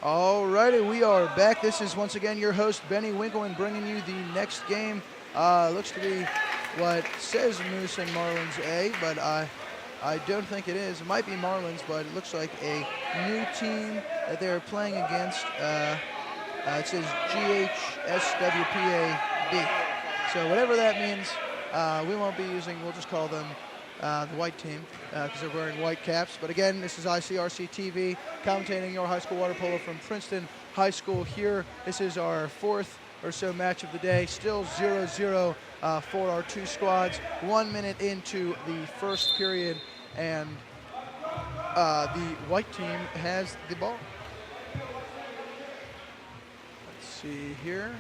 Alrighty, we are back. This is once again your host, Benny Winkleman, bringing you the next game. Looks to be what says Moose and Marlins A, but I don't think it is. It might be Marlins, but it looks like a new team that they're playing against. It says GHSWPA-B. So whatever that means, we won't be using, we'll just call them the white team because they're wearing white caps. But again, this is ICRC TV, commentating your high school water polo from Princeton High School here. This is our fourth or so match of the day. Still 0-0 for our two squads. 1 minute into the first period, and the white team has the ball. Let's see here.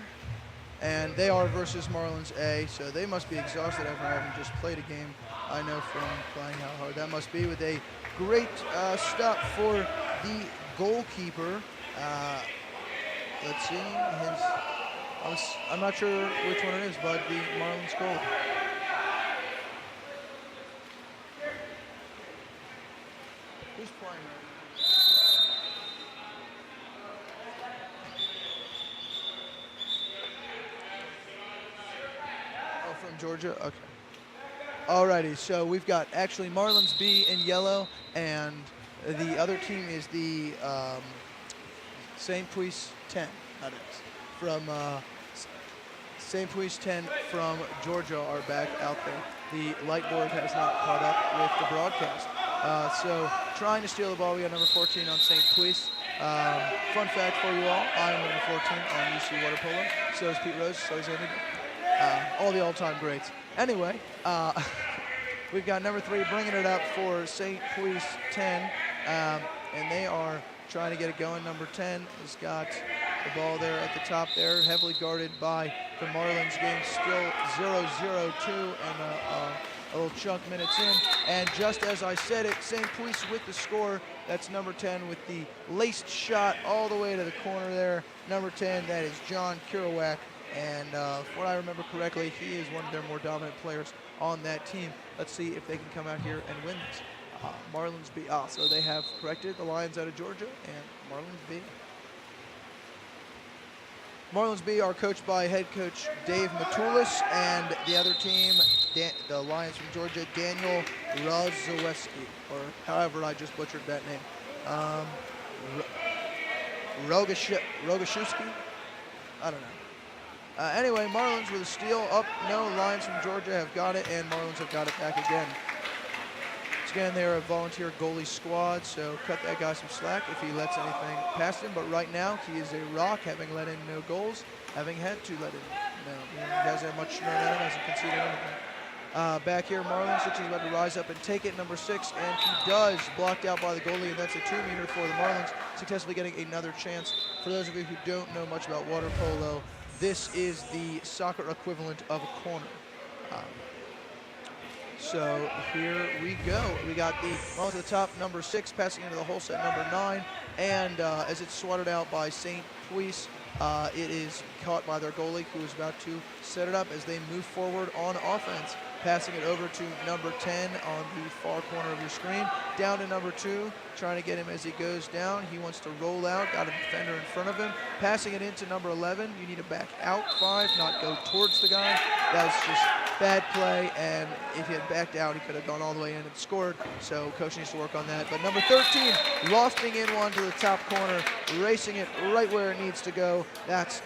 And they are versus Marlins A, so they must be exhausted after having just played a game. I know from playing how hard that must be, with a great stop for the goalkeeper. Let's see, I'm not sure which one it is, but the Marlins goal. Who's playing right now? Oh, from Georgia? Okay. Alrighty, so we've got actually Marlins B in yellow, and the other team is the St. Puis 10, that is. From St. Puis 10 from Georgia are back out there. The light board has not caught up with the broadcast. So trying to steal the ball, we got number 14 on St. Puis. Fun fact for you all, I'm number 14 on UC Water Polo. So is Pete Rose, so is Andy. All the all-time greats. Anyway, we've got number 3 bringing it up for St. Puis 10, and they are trying to get it going. Number 10 has got the ball there at the top there, heavily guarded by the Marlins. Game still 0-0-2, and a little chunk minutes in. And just as I said it, St. Puis with the score. That's number 10 with the laced shot all the way to the corner there. Number 10, that is John Kerouac. And if what I remember correctly, he is one of their more dominant players on that team. Let's see if they can come out here and win this. Marlins B. So they have corrected the Lions out of Georgia, and Marlins B. Marlins B are coached by head coach Dave Matulis, and the other team, the Lions from Georgia, Daniel Rozoweski, or however I just butchered that name. Rogaszewski? I don't know. Anyway, Marlins with a steal up. No, Lions from Georgia have got it, and Marlins have got it back again. Once again, they're a volunteer goalie squad, so cut that guy some slack if he lets anything past him. But right now, he is a rock, having let in no goals, having had to let in no. He hasn't had much momentum, hasn't conceded anything. Back here, Marlins looks like he's about to rise up and take it, number 6, and he does, blocked out by the goalie, and that's a 2-meter for the Marlins, successfully getting another chance. For those of you who don't know much about water polo, this is the soccer equivalent of a corner. So here we go. We got the ball to the top, number 6, passing into the hole set, number 9. And as it's swatted out by St. Puis, it is caught by their goalie, who is about to set it up as they move forward on offense. Passing it over to number 10 on the far corner of your screen. Down to number 2, trying to get him as he goes down. He wants to roll out, got a defender in front of him. Passing it into number 11. You need to back out 5, not go towards the guy. That was just bad play, and if he had backed out, he could have gone all the way in and scored. So coach needs to work on that. But number 13, lofting in one to the top corner, racing it right where it needs to go. That's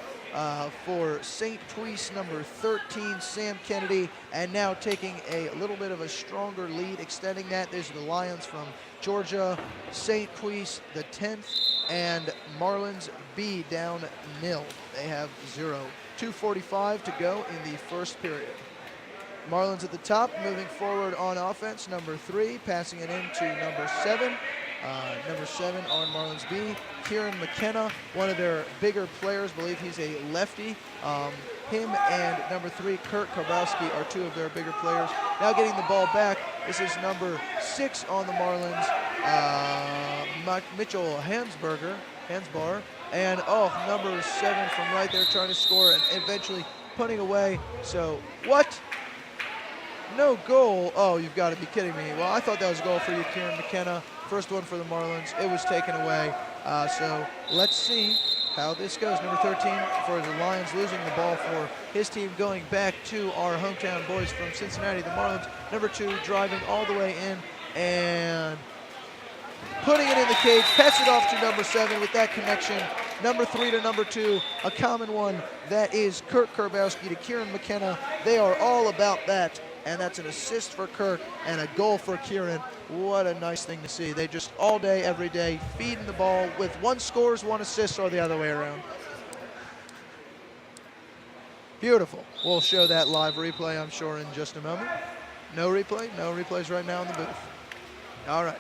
for St. Puis, number 13, Sam Kennedy, and now taking a little bit of a stronger lead, extending that. These are the Lions from Georgia, St. Puis, the 10th, and Marlins B down 0. They have 0. 2:45 to go in the first period. Marlins at the top, moving forward on offense. Number 3, passing it into number 7. Number 7 on Marlins B, Kieran McKenna, one of their bigger players. Believe he's a lefty. Him and number 3, Kurt Kowalski, are 2 of their bigger players. Now getting the ball back, this is number 6 on the Marlins, Mitchell Hansbar, and number 7 from right there trying to score and eventually putting away. So what? No goal. Oh, you've got to be kidding me. Well, I thought that was a goal for you, Kieran McKenna. First one for the Marlins. It was taken away. So let's see how this goes. Number 13 for the Lions, losing the ball for his team, going back to our hometown boys from Cincinnati, the Marlins. Number 2 driving all the way in and putting it in the cage, pass it off to number 7 with that connection. Number 3 to number 2, a common one. That is Kurt Kurbowski to Kieran McKenna. They are all about that, and that's an assist for Kurt and a goal for Kieran. What a nice thing to see. They just all day, every day, feeding the ball with 1 scores, 1 assists, or the other way around. Beautiful. We'll show that live replay, I'm sure, in just a moment. No replay? No replays right now in the booth. All right.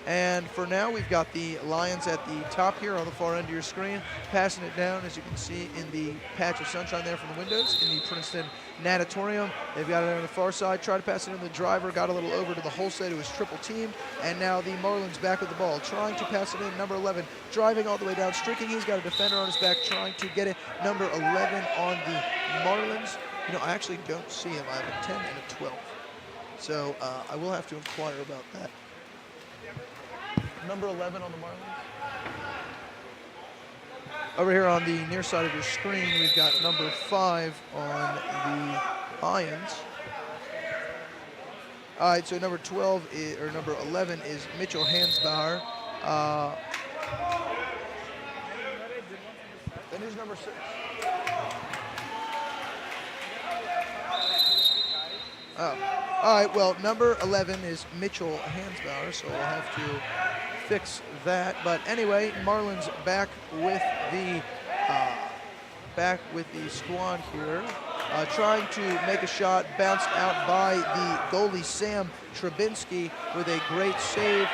And for now, we've got the Lions at the top here on the far end of your screen, passing it down, as you can see, in the patch of sunshine there from the windows in the Princeton Natatorium. They've got it on the far side, tried to pass it in. The driver got a little over to the Holstead, who was triple teamed, and now the Marlins back with the ball, trying to pass it in. Number 11 driving all the way down, streaking. He's got a defender on his back, trying to get it. Number 11 on the Marlins. You know, I actually don't see him. I have a 10 and a 12. So I will have to inquire about that. Number 11 on the Marlins. Over here on the near side of your screen, we've got number 5 on the Lions. All right, so number 12 or number 11 is Mitchell Hansbauer. Then who's number 6? Oh, all right. Well, number 11 is Mitchell Hansbauer, so we'll have to fix that. But anyway, Marlins back with the squad here, trying to make a shot, bounced out by the goalie Sam Trubinsky with a great save,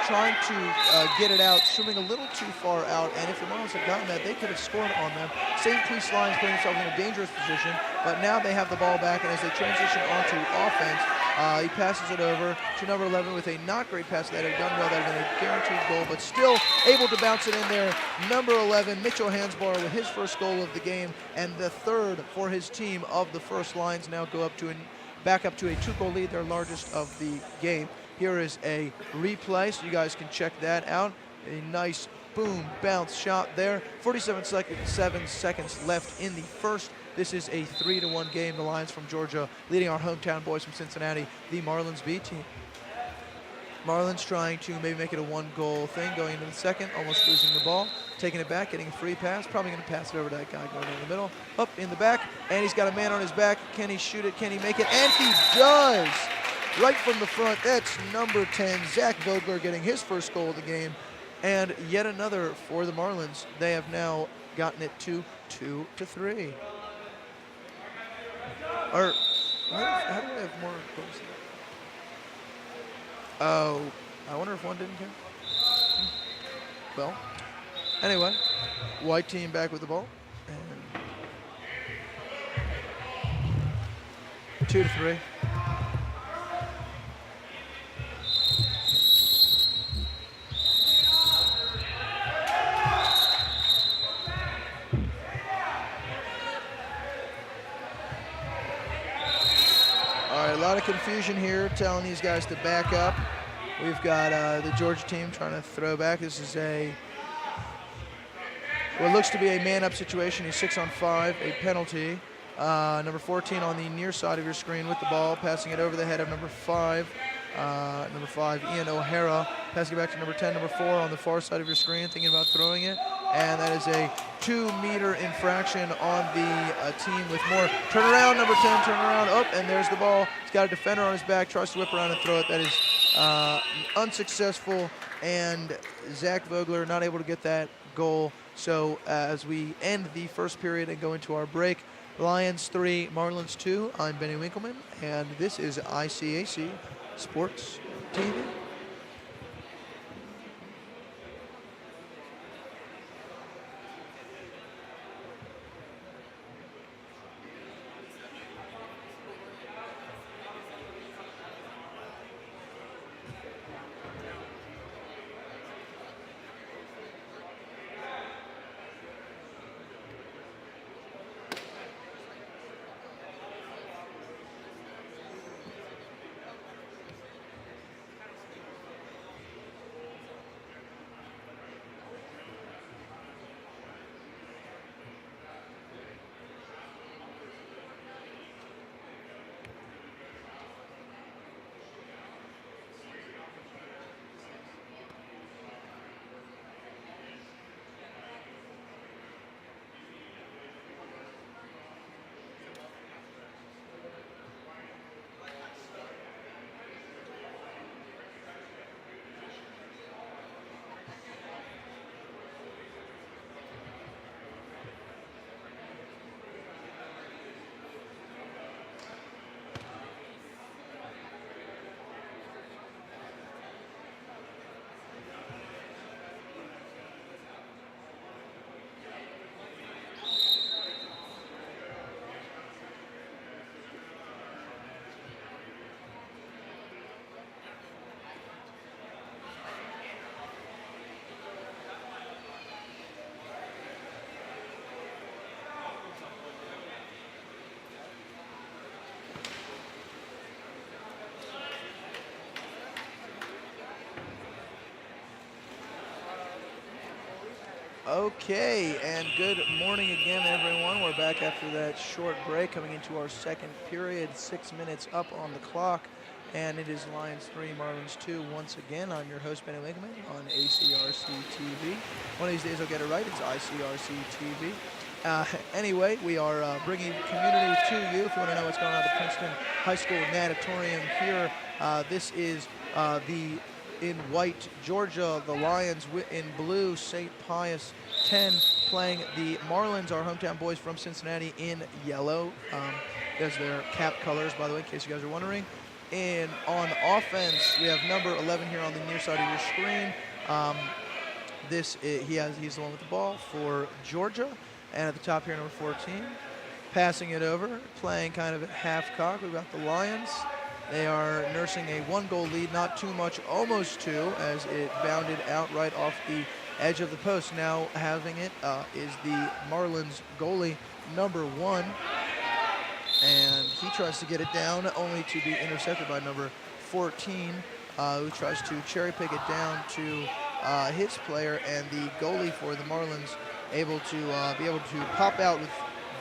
trying to get it out, swimming a little too far out, and if the Marlins had gotten that, they could have scored on them. St. Peace Lions putting themselves in a dangerous position, but now they have the ball back, and as they transition onto offense, he passes it over to number 11 with a not great pass that had done well. That had been a guaranteed goal, but still able to bounce it in there. Number 11, Mitchell Hansbauer, with his first goal of the game and the 3rd for his team of the first. Lions now go back up to a 2-goal lead, their largest of the game. Here is a replay, so you guys can check that out. A nice boom bounce shot there. 47 seconds left in the first. This is a 3-1 game. The Lions from Georgia leading our hometown boys from Cincinnati, the Marlins B team. Marlins trying to maybe make it a 1-goal thing going into the second, almost losing the ball, taking it back, getting a free pass, probably going to pass it over to that guy going in the middle, up in the back, and he's got a man on his back. Can he shoot it? Can he make it? And he does! Right from the front, that's number 10, Zach Vogler, getting his first goal of the game, and yet another for the Marlins. They have now gotten it to 2-3. Or, how do I have more goals? Oh, I wonder if one didn't count. Well, anyway, white team back with the ball. And 2-3. A lot of confusion here, telling these guys to back up. We've got the Georgia team trying to throw back. This is what looks to be a man-up situation. He's 6-on-5, a penalty. Number 14 on the near side of your screen with the ball, passing it over the head of number 5. Number 5, Ian O'Hara, passing it back to number 10. Number 4 on the far side of your screen, thinking about throwing it. And that is a 2-meter infraction on the team with more. Turn around, number 10, turn around, up, and there's the ball. He's got a defender on his back, tries to whip around and throw it. That is unsuccessful, and Zach Vogler not able to get that goal. So as we end the first period and go into our break, Lions 3, Marlins 2, I'm Benny Winkleman, and this is ICAC Sports TV. Okay, and good morning again, everyone. We're back after that short break, coming into our second period, 6 minutes up on the clock, and it is Lions 3, Marlins 2. Once again, I'm your host, Benny Winkleman, on ACRC TV. One of these days I'll get it right, it's ICRC TV. Anyway, we are bringing community to you. If you want to know what's going on at the Princeton High School Natatorium here, this is the in white, Georgia, the Lions in blue, St. Pius 10 playing the Marlins, our hometown boys from Cincinnati, in yellow. There's their cap colors, by the way, in case you guys are wondering. And on offense, we have number 11 here on the near side of your screen. He's the one with the ball for Georgia. And at the top here, number 14, passing it over, playing kind of at half-cock. We've got the Lions. They are nursing a 1-goal lead, not too much, almost 2, as it bounded out right off the edge of the post. Now having it is the Marlins goalie, number 1, and he tries to get it down, only to be intercepted by number 14, who tries to cherry pick it down to his player, and the goalie for the Marlins be able to pop out with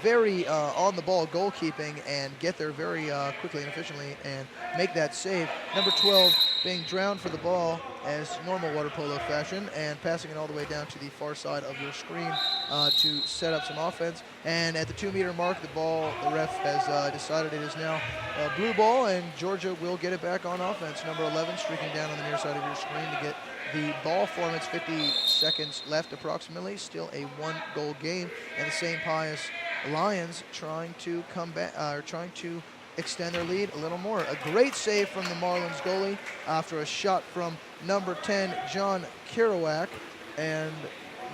very on-the-ball goalkeeping and get there very quickly and efficiently and make that save. Number 12 being drowned for the ball as normal water polo fashion and passing it all the way down to the far side of your screen to set up some offense. And at the 2-meter mark, the ref has decided it is now a blue ball, and Georgia will get it back on offense. Number 11 streaking down on the near side of your screen to get the ball form. It's 50 seconds left approximately, still a 1-goal game, and the St. Pius Lions trying to come back, trying to extend their lead a little more. A great save from the Marlins goalie after a shot from number 10, John Kerouac, and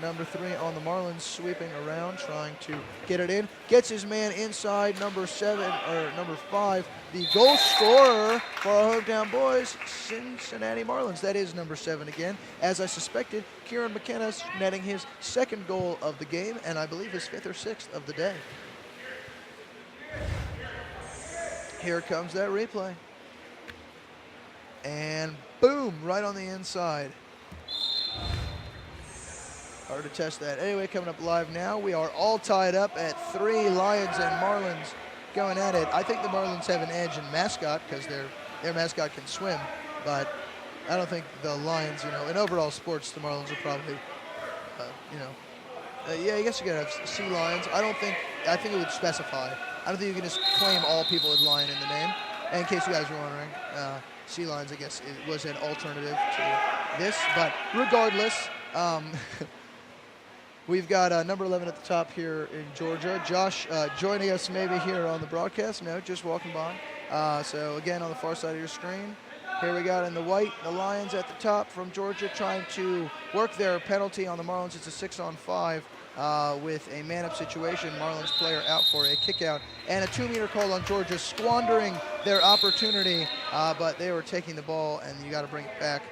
number 3 on the Marlins sweeping around, trying to get it in. Gets his man inside, number 5, the goal scorer for our hometown boys, Cincinnati Marlins. That is number 7 again. As I suspected, Kieran McKenna's netting his 2nd goal of the game, and I believe his 5th or 6th of the day. Here comes that replay. And boom, right on the inside. Hard to test that. Anyway, coming up live now, we are all tied up at 3, Lions and Marlins going at it. I think the Marlins have an edge in mascot because their mascot can swim, but I don't think the Lions, in overall sports, the Marlins are probably, yeah, I guess you gotta have sea lions. I think it would specify. I don't think you can just claim all people with lion in the name. And in case you guys were wondering, sea lions, I guess, it was an alternative to this, but regardless, we've got number 11 at the top here in Georgia. Josh joining us maybe here on the broadcast. No, just walking by. So again, on the far side of your screen, here we got in the white, the Lions at the top from Georgia trying to work their penalty on the Marlins. It's a 6-on-5 with a man-up situation. Marlins player out for a kick-out. And a 2-meter call on Georgia, squandering their opportunity, but they were taking the ball, and you got to bring it back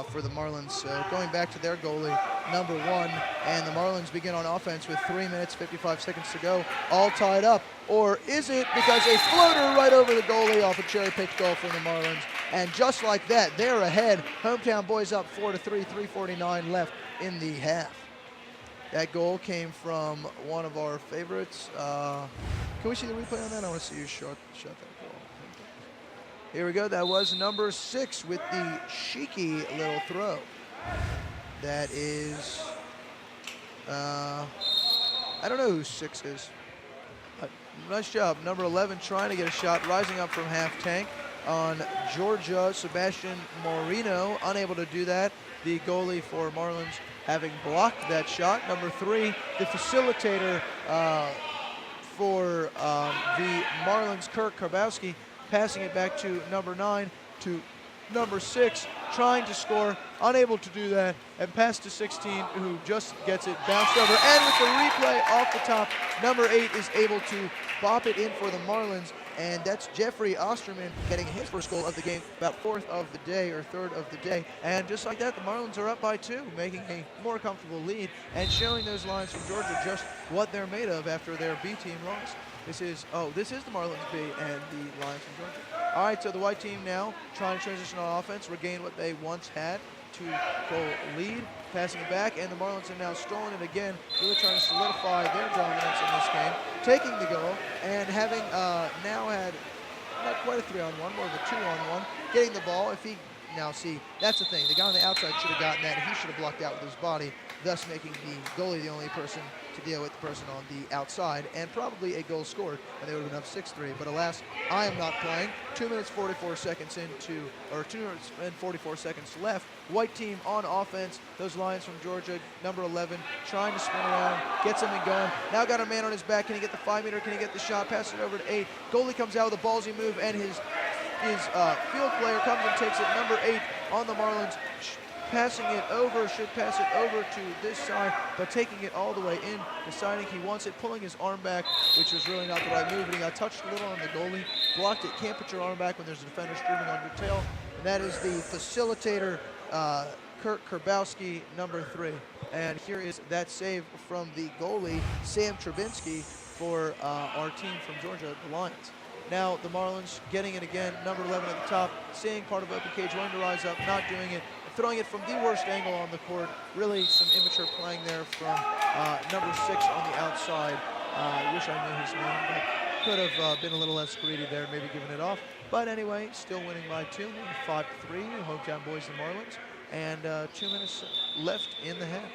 for the Marlins. So going back to their goalie, number 1, and the Marlins begin on offense with 3 minutes, 55 seconds to go, all tied up. Or is it, because a floater right over the goalie off a cherry-picked goal from the Marlins, and just like that, they're ahead. Hometown boys up 4-3, 3:49 left in the half. That goal came from one of our favorites. Can we see the replay on that? I want to see you shot that goal. Here we go. That was number 6 with the cheeky little throw. That is, I don't know who 6 is. Nice job. Number 11 trying to get a shot, rising up from half tank on Georgia. Sebastian Moreno unable to do that. The goalie for Marlins having blocked that shot. Number 3, the facilitator for the Marlins, Kirk Karbowski, passing it back to number 9 to number 6, trying to score, unable to do that, and pass to 16, who just gets it bounced over. And with the replay off the top, number 8 is able to bop it in for the Marlins, and that's Jeffrey Osterman getting his first goal of the game, about 4th of the day or 3rd of the day. And just like that, the Marlins are up by 2, making a more comfortable lead and showing those Lions from Georgia just what they're made of after their B team loss. This is the Marlins B and the Lions from Georgia. All right, so the white team now trying to transition on offense, regain what they once had, 2-goal lead. Passing it back, and the Marlins are now stolen it again, really trying to solidify their dominance in this game, taking the goal, and having now had not quite a 3-on-1, more of a 2-on-1, getting the ball. If he, now see, that's the thing, the guy on the outside should have gotten that, and he should have blocked out with his body, thus making the goalie the only person to deal with the person on the outside, and probably a goal scored, and they would have been up 6-3. But alas, I am not playing. 2 minutes 44 seconds into, or 2 minutes and 44 seconds left. White team on offense. Those Lions from Georgia, number 11, trying to spin around, gets him and going. Now got a man on his back. Can he get the 5-meter? Can he get the shot? Pass it over to 8. Goalie comes out with a ballsy move, and his field player comes and takes it. Number 8 on the Marlins. Passing it over, should pass it over to this side, but taking it all the way in, deciding he wants it, pulling his arm back, which was really not the right move, and he got touched a little on the goalie, blocked it. Can't put your arm back when there's a defender streaming on your tail, and that is the facilitator, Kurt Kurbowski, number 3. And here is that save from the goalie, Sam Trubinsky, for our team from Georgia, the Lions. Now the Marlins getting it again, number 11 at the top, seeing part of open cage, wanting to rise up, not doing it, throwing it from the worst angle on the court. Really some immature playing there from number 6 on the outside. I wish I knew his name, but could have been a little less greedy there, maybe giving it off. But anyway, still winning by 2, 5-3, hometown boys, the Marlins. And 2 minutes left in the half.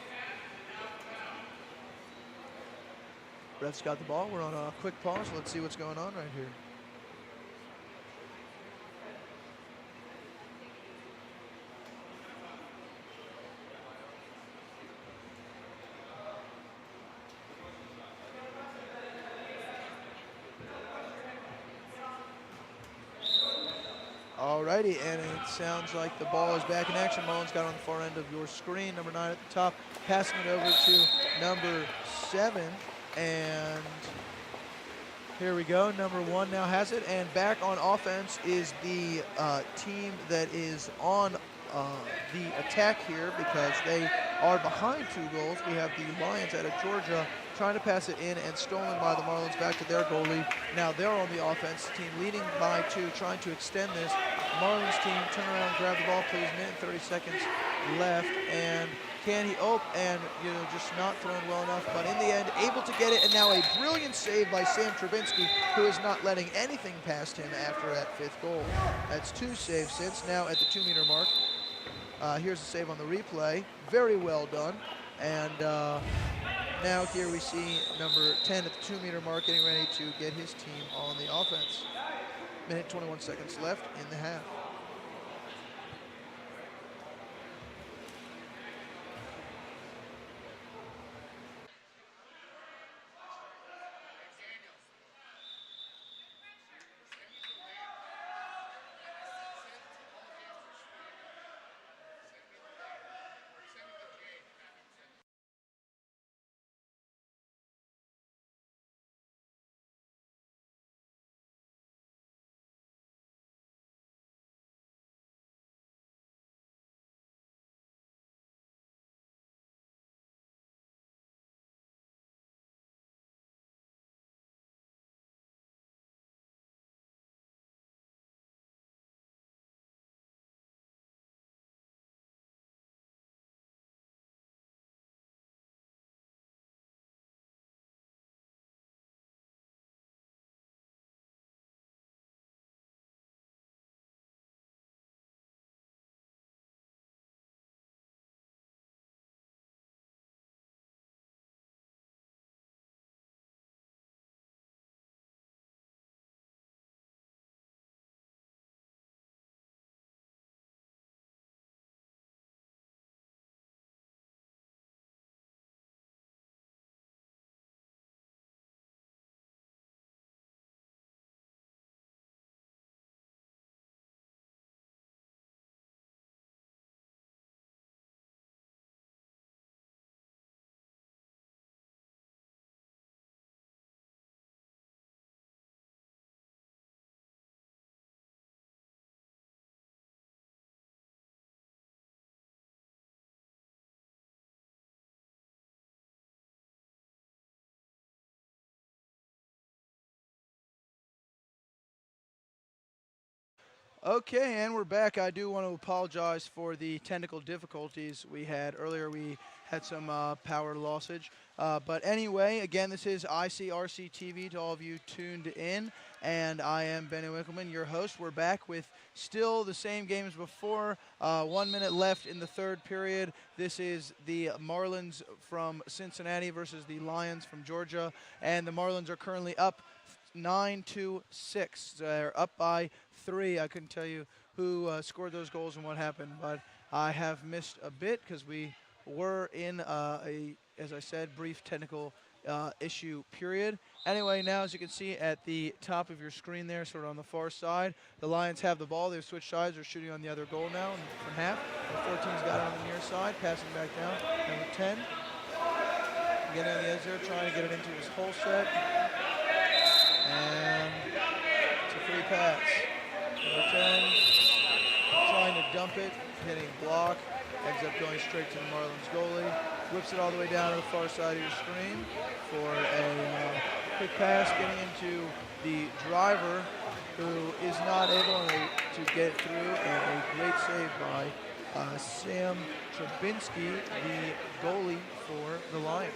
Ref's got the ball. We're on a quick pause. Let's see what's going on right here. Alrighty, and it sounds like the ball is back in action. Marlins got on the far end of your screen. Number 9 at the top, passing it over to number 7. And here we go. Number 1 now has it. And back on offense is the team that is on the attack here because they are behind 2 goals. We have the Lions out of Georgia trying to pass it in and stolen by the Marlins back to their goalie. Now they're on the offense, team leading by 2, trying to extend this. Marlins team turn around, grab the ball, please. Minute and 30 seconds left, and can he? Oh, and just not thrown well enough. But in the end, able to get it, and now a brilliant save by Sam Trubinsky, who is not letting anything past him after that 5th goal. That's 2 saves since. Now at the 2-meter mark. Here's the save on the replay. Very well done. And now here we see number 10 at the 2-meter mark getting ready to get his team on the offense. Minute 21 seconds left in the half. Okay, and we're back. I do want to apologize for the technical difficulties we had earlier. We had some power lossage. But anyway, again, this is ICRC TV to all of you tuned in. And I am Benny Winkleman, your host. We're back with still the same game as before. 1 minute left in the third period. This is the Marlins from Cincinnati versus the Lions from Georgia. And the Marlins are currently up 9-6. They're up by 3. I couldn't tell you who scored those goals and what happened, but I have missed a bit because we were in as I said, brief technical issue period. Anyway, now as you can see at the top of your screen there, sort of on the far side, the Lions have the ball. They've switched sides. They're shooting on the other goal now from half. The 14's got it on the near side, passing back down. Number 10 getting on the edge there, trying to get it into his hole set. And it's a free pass. Number 10 trying to dump it, hitting block, ends up going straight to the Marlins goalie. Whips it all the way down to the far side of your screen for a quick pass, getting into the driver, who is not able to get through, and a great save by Sam Trubinsky, the goalie for the Lions.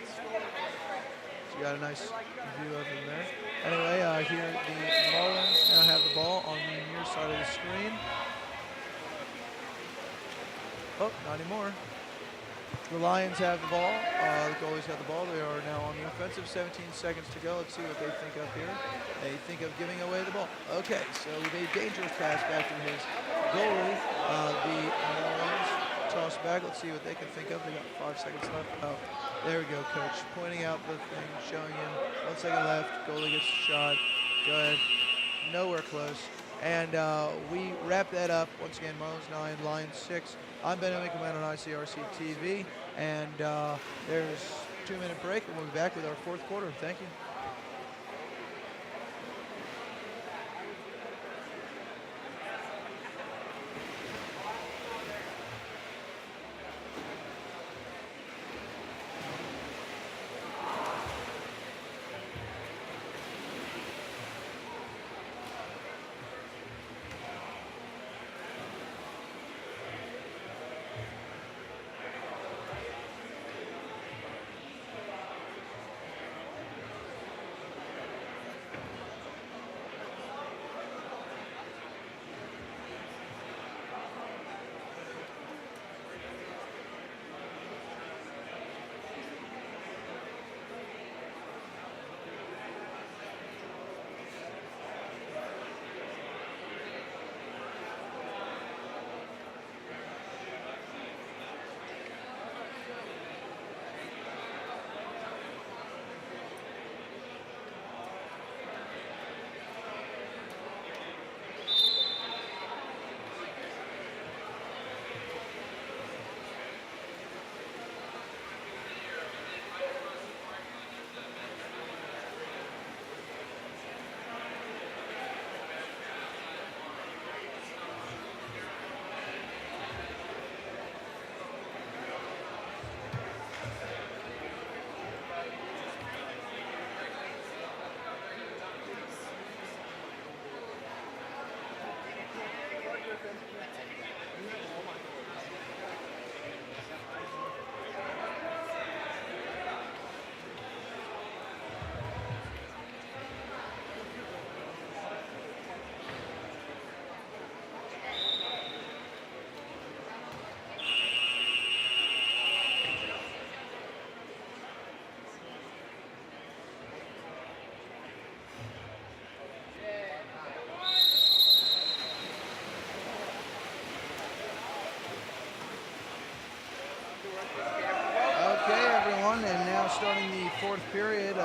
So you got a nice view of him there. Anyway, here the Marlins now have the ball on the near side of the screen. Oh, not anymore. The Lions have the ball. The goalies have the ball. They are now on the offensive. 17 seconds to go. Let's see what they think of here. They think of giving away the ball. Okay, so with a dangerous pass back to his goalie. The Marlins toss back. Let's see what they can think of. They got 5 seconds left. Oh, there we go, coach. Pointing out the thing, showing him 1 second left. Goalie gets the shot. Go ahead. Nowhere close. And we wrap that up. Once again, Marlins 9, Lions 6. I'm Ben Winkleman on ICRC TV. And there's a 2-minute break, and we'll be back with our fourth quarter. Thank you. And now starting the fourth period,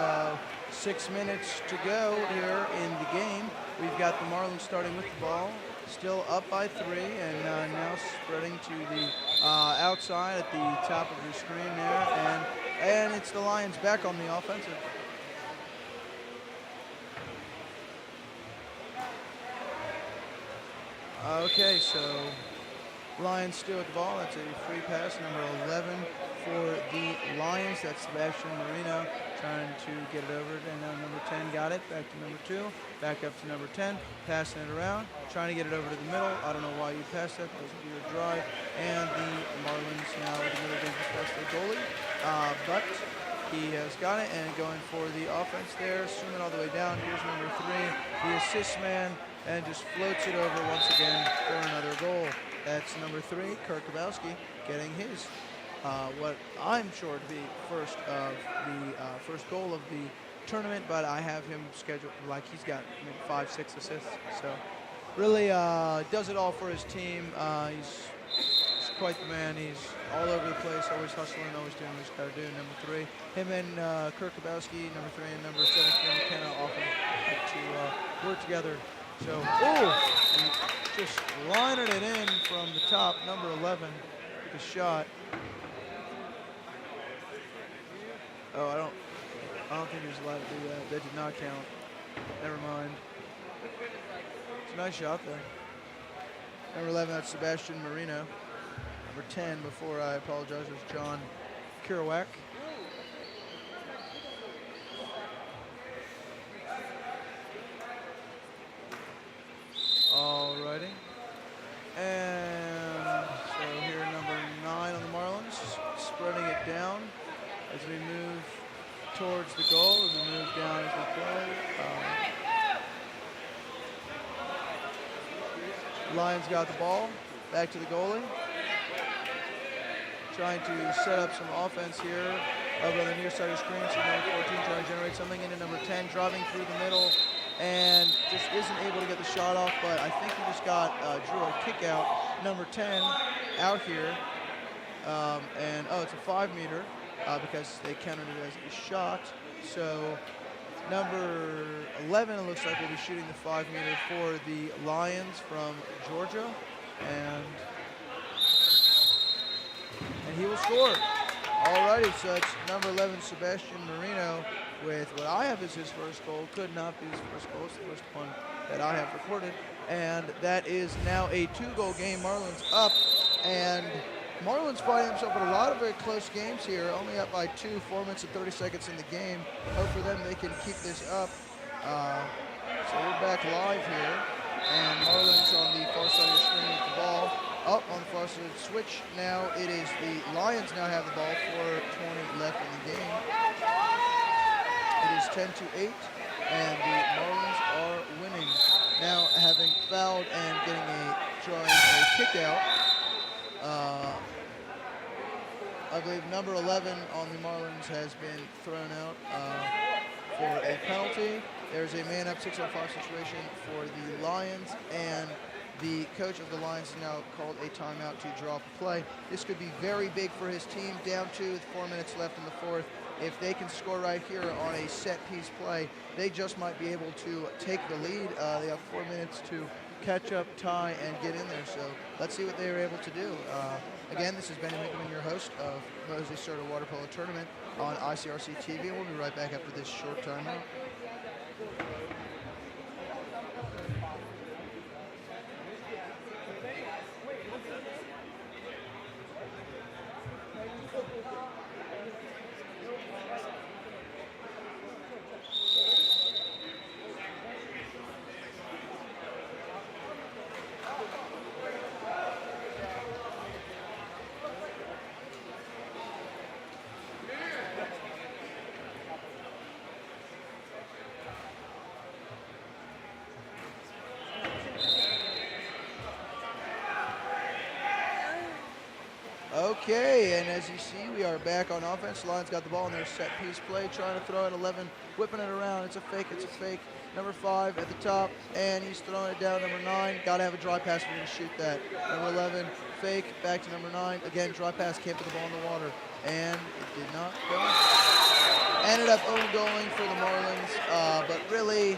6 minutes to go here in the game. We've got the Marlins starting with the ball, still up by 3, and now spreading to the outside at the top of your screen there, and it's the Lions back on the offensive. Okay, so Lions still with the ball. That's a free pass, number 11 for the Lions. That's Sebastian Marino trying to get it over. And now number 10 got it. Back to number 2. Back up to number 10. Passing it around. Trying to get it over to the middle. I don't know why you passed that. That was a weird drive. And the Marlins now with the middle dangerous pass to the goalie. But he has got it and going for the offense there. Zooming all the way down. Here's number 3. The assist man. And just floats it over once again for another goal. That's number 3, Kirk Kabowski, getting his, what I'm sure to be first goal of the tournament, but I have him scheduled, like he's got maybe 5-6 assists, so really does it all for his team. He's quite the man. He's all over the place, always hustling, always doing what he's got to do. Number 3, him and Kirk Kabowski, number 3 and number 17, McKenna often like to work together. So, and just lining it in from the top, number 11, with a shot. Oh, I don't think he was allowed to do that. That did not count. Never mind. It's a nice shot there. Number 11, that's Sebastian Marino. Number 10, before I apologize, was John Kerouac. Alrighty. And so here number 9 on the Marlins, spreading it down as we move towards the goal, as we move down as we play. Lions got the ball, back to the goalie. Trying to set up some offense here over on the near side of the screen. So number 14 trying to generate something into number 10, driving through the middle. And just isn't able to get the shot off, but I think he just got drew a kick out. Number 10 out here, and it's a 5-meter because they counted it as a shot. So number 11, it looks like, will be shooting the 5-meter for the Lions from Georgia, and he will score. Alrighty, so it's number 11, Sebastian Marino, with what I have as his first goal. Could not be his first goal. It's the first one that I have recorded. And that is now a 2-goal game. Marlins up. And Marlins finding themselves in a lot of very close games here. Only up by 2, 4 minutes and 30 seconds in the game. Hope for them they can keep this up. So we're back live here. And Marlins on the far side of the screen with the ball. Up on the far side switch. Now it is the Lions now have the ball. 4:20 left in the game. It is 10-8, and the Marlins are winning. Now having fouled and drawing a kick out. I believe number 11 on the Marlins has been thrown out for a penalty. There's a man up 6-on-5 situation for the Lions, and the coach of the Lions has now called a timeout to draw up a play. This could be very big for his team, down 2 with 4 minutes left in the 4th. If they can score right here on a set-piece play, they just might be able to take the lead. They have 4 minutes to catch up, tie, and get in there. So let's see what they are able to do. Again, this is Benny Minkaman, your host of Mosley Cerda Water Polo Tournament on ICRC TV, and we'll be right back after this short timeout. Okay, and as you see, we are back on offense. Lions got the ball in their set-piece play, trying to throw it 11, whipping it around. It's a fake, it's a fake. Number 5 at the top, and he's throwing it down. Number 9, got to have a dry pass. We're going to shoot that. Number 11, fake, back to number 9. Again, dry pass, can't put the ball in the water, and it did not go. Ended up own goaling for the Marlins, but really,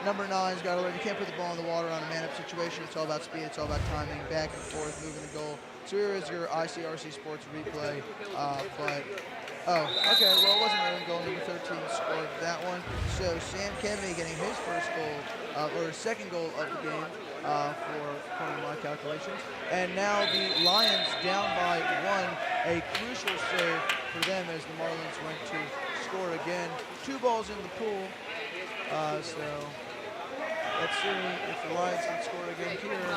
number 9's got to learn. You can't put the ball in the water on a man-up situation. It's all about speed. It's all about timing, back and forth, moving the goal. So here is your ICRC Sports replay. Okay, well, it wasn't own goal. Number 13 scored that one. So Sam Kennedy getting his first goal, or his second goal of the game according to my calculations. And now the Lions down by 1, a crucial save for them as the Marlins went to score again. 2 balls in the pool, so let's see if the Lions can score again here.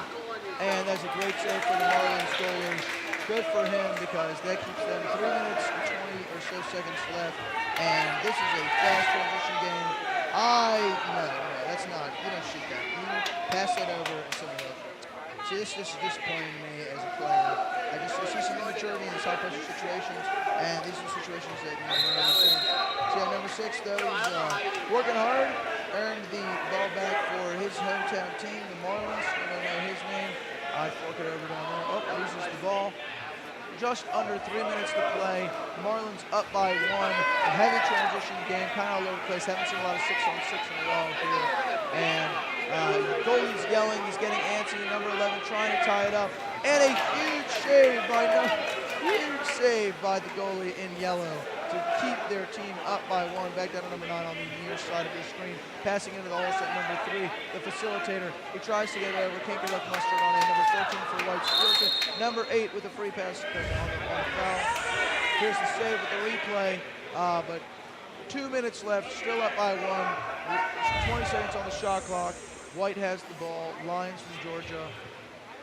And that's a great save for the Marlins goalie. Good for him because that keeps them 3 minutes and 20 or so seconds left. And this is a fast transition game. No, that's not. You don't shoot that. You pass that over and somebody else. See, this is disappointing to me as a player. I see some immaturity in these high pressure situations, and these are situations that you don't understand. See, number 6, though, he's working hard, earned the ball back for his hometown team, the Marlins. I don't know his name. I fork it over down there. Oh, loses the ball. Just under 3 minutes to play. Marlins up by 1. A heavy transition game, kind of all over the place. Haven't seen a lot of 6-on-6 in a while here. And goalie's yelling. He's getting antsy. Number 11 trying to tie it up. And a huge save by the goalie in yellow to keep their team up by 1. Back down to number 9 on the near side of your screen. Passing into the hole set number 3, the facilitator. He tries to get it over. Can't get up mustard on it. Number 14 for White steals it. Number 8 with a free pass on the foul. Here's the save with the replay. But 2 minutes left. Still up by 1. 20 seconds on the shot clock. White has the ball. Lions from Georgia.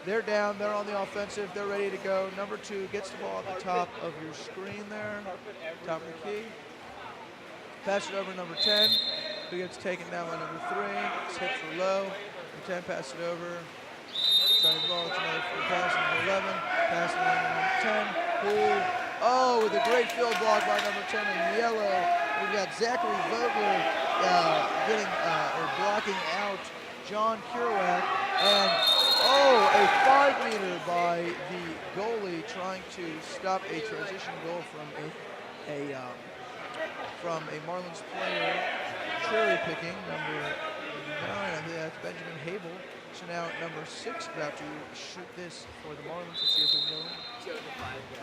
They're down. They're on the offensive. They're ready to go. Number 2 gets the ball at the top of your screen there. Top of the key. Pass it over to number 10. Who gets taken down by number 3. His hips are low. Number 10 pass it over. Trying the ball. It's another free pass. Number 11. Passing it to number 10. Poole. Oh, with a great field block by number 10 in yellow. We've got Zachary Vogler blocking out John Kerouac. And a 5-meter by the goalie trying to stop a transition goal from a Marlins player. Cherry picking, number 9, I think that's Benjamin Habel. So now number 6 about to shoot this for the Marlins. Let's see if we can go in.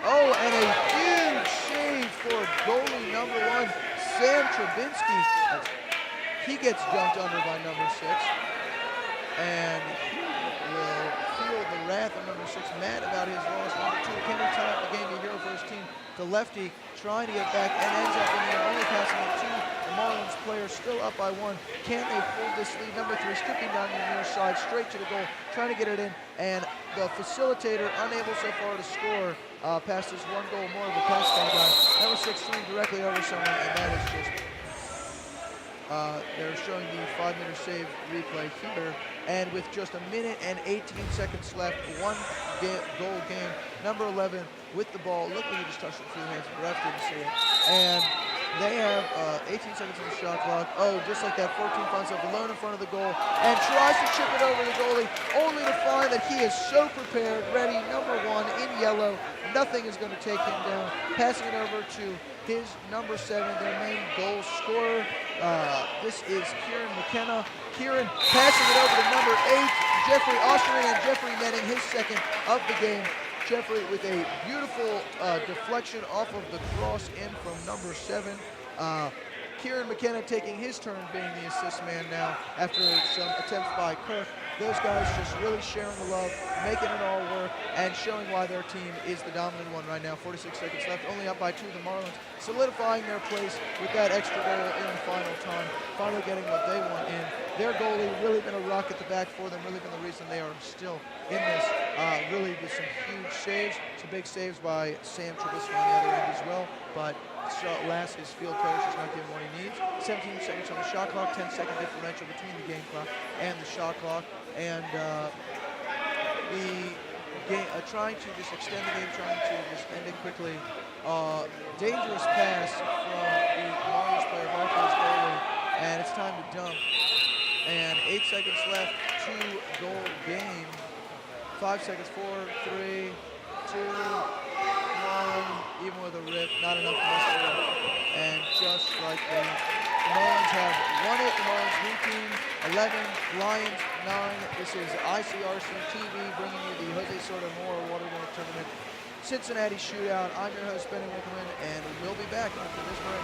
Oh, and a huge save for goalie number 1, Sam Trubinsky. He gets dunked under by number 6. And he will feel the wrath of number 6, mad about his loss. Number 2, can he tie up the game, a hero for his team. The lefty trying to get back and ends up in the air, only passing it to the Marlins player, still up by 1. Can they hold this lead? Number 3 stripping down the near side, straight to the goal, trying to get it in. And the facilitator unable so far to score past his 1 goal more of a pass kind of guy. Number 6 threw directly over someone, and that is just... they're showing the 5-meter save replay here. And with just 1 minute and 18 seconds left, 1 goal game. Number 11 with the ball. Look like he just touched it through the hands. The ref didn't see it. And they have 18 seconds on the shot clock. Oh, just like that, 14 finds himself alone in front of the goal and tries to chip it over the goalie, only to find that he is so prepared, ready. Number 1 in yellow. Nothing is going to take him down. Passing it over to his number 7, their main goal scorer. This is Kieran McKenna. Kieran passing it over to number 8, Jeffrey Osterman, and Jeffrey netting his 2nd of the game. Jeffrey with a beautiful deflection off of the cross in from number 7. Kieran McKenna taking his turn being the assist man now after some attempts by Kirk. Those guys just really sharing the love, making it all work, and showing why their team is the dominant one right now. 46 seconds left, only up by 2, the Marlins, solidifying their place with that extra goal in the final time, finally getting what they want in. Their goalie really been a rock at the back for them, really been the reason they are still in this, really with some huge saves, some big saves by Sam Trubisky on the other end as well, but last, his field coach is not giving what he needs. 17 seconds on the shot clock, 10-second differential between the game clock and the shot clock. And the game, trying to just extend the game, trying to just end it quickly. Dangerous pass from the Marlins player, Marquez goalie, and it's time to dump. And 8 seconds left, 2-goal game. 5 seconds, 4, 3, 2, 1, even with a rip, not enough muscle. And just like that, the Marlins have won it. The Marlins new team, 11, Lions 9. This is ICRC TV bringing you the Jose Cerda Memorial Water Winner Tournament Cincinnati Shootout. I'm your host, Benny Wickerman, and we'll be back after this break.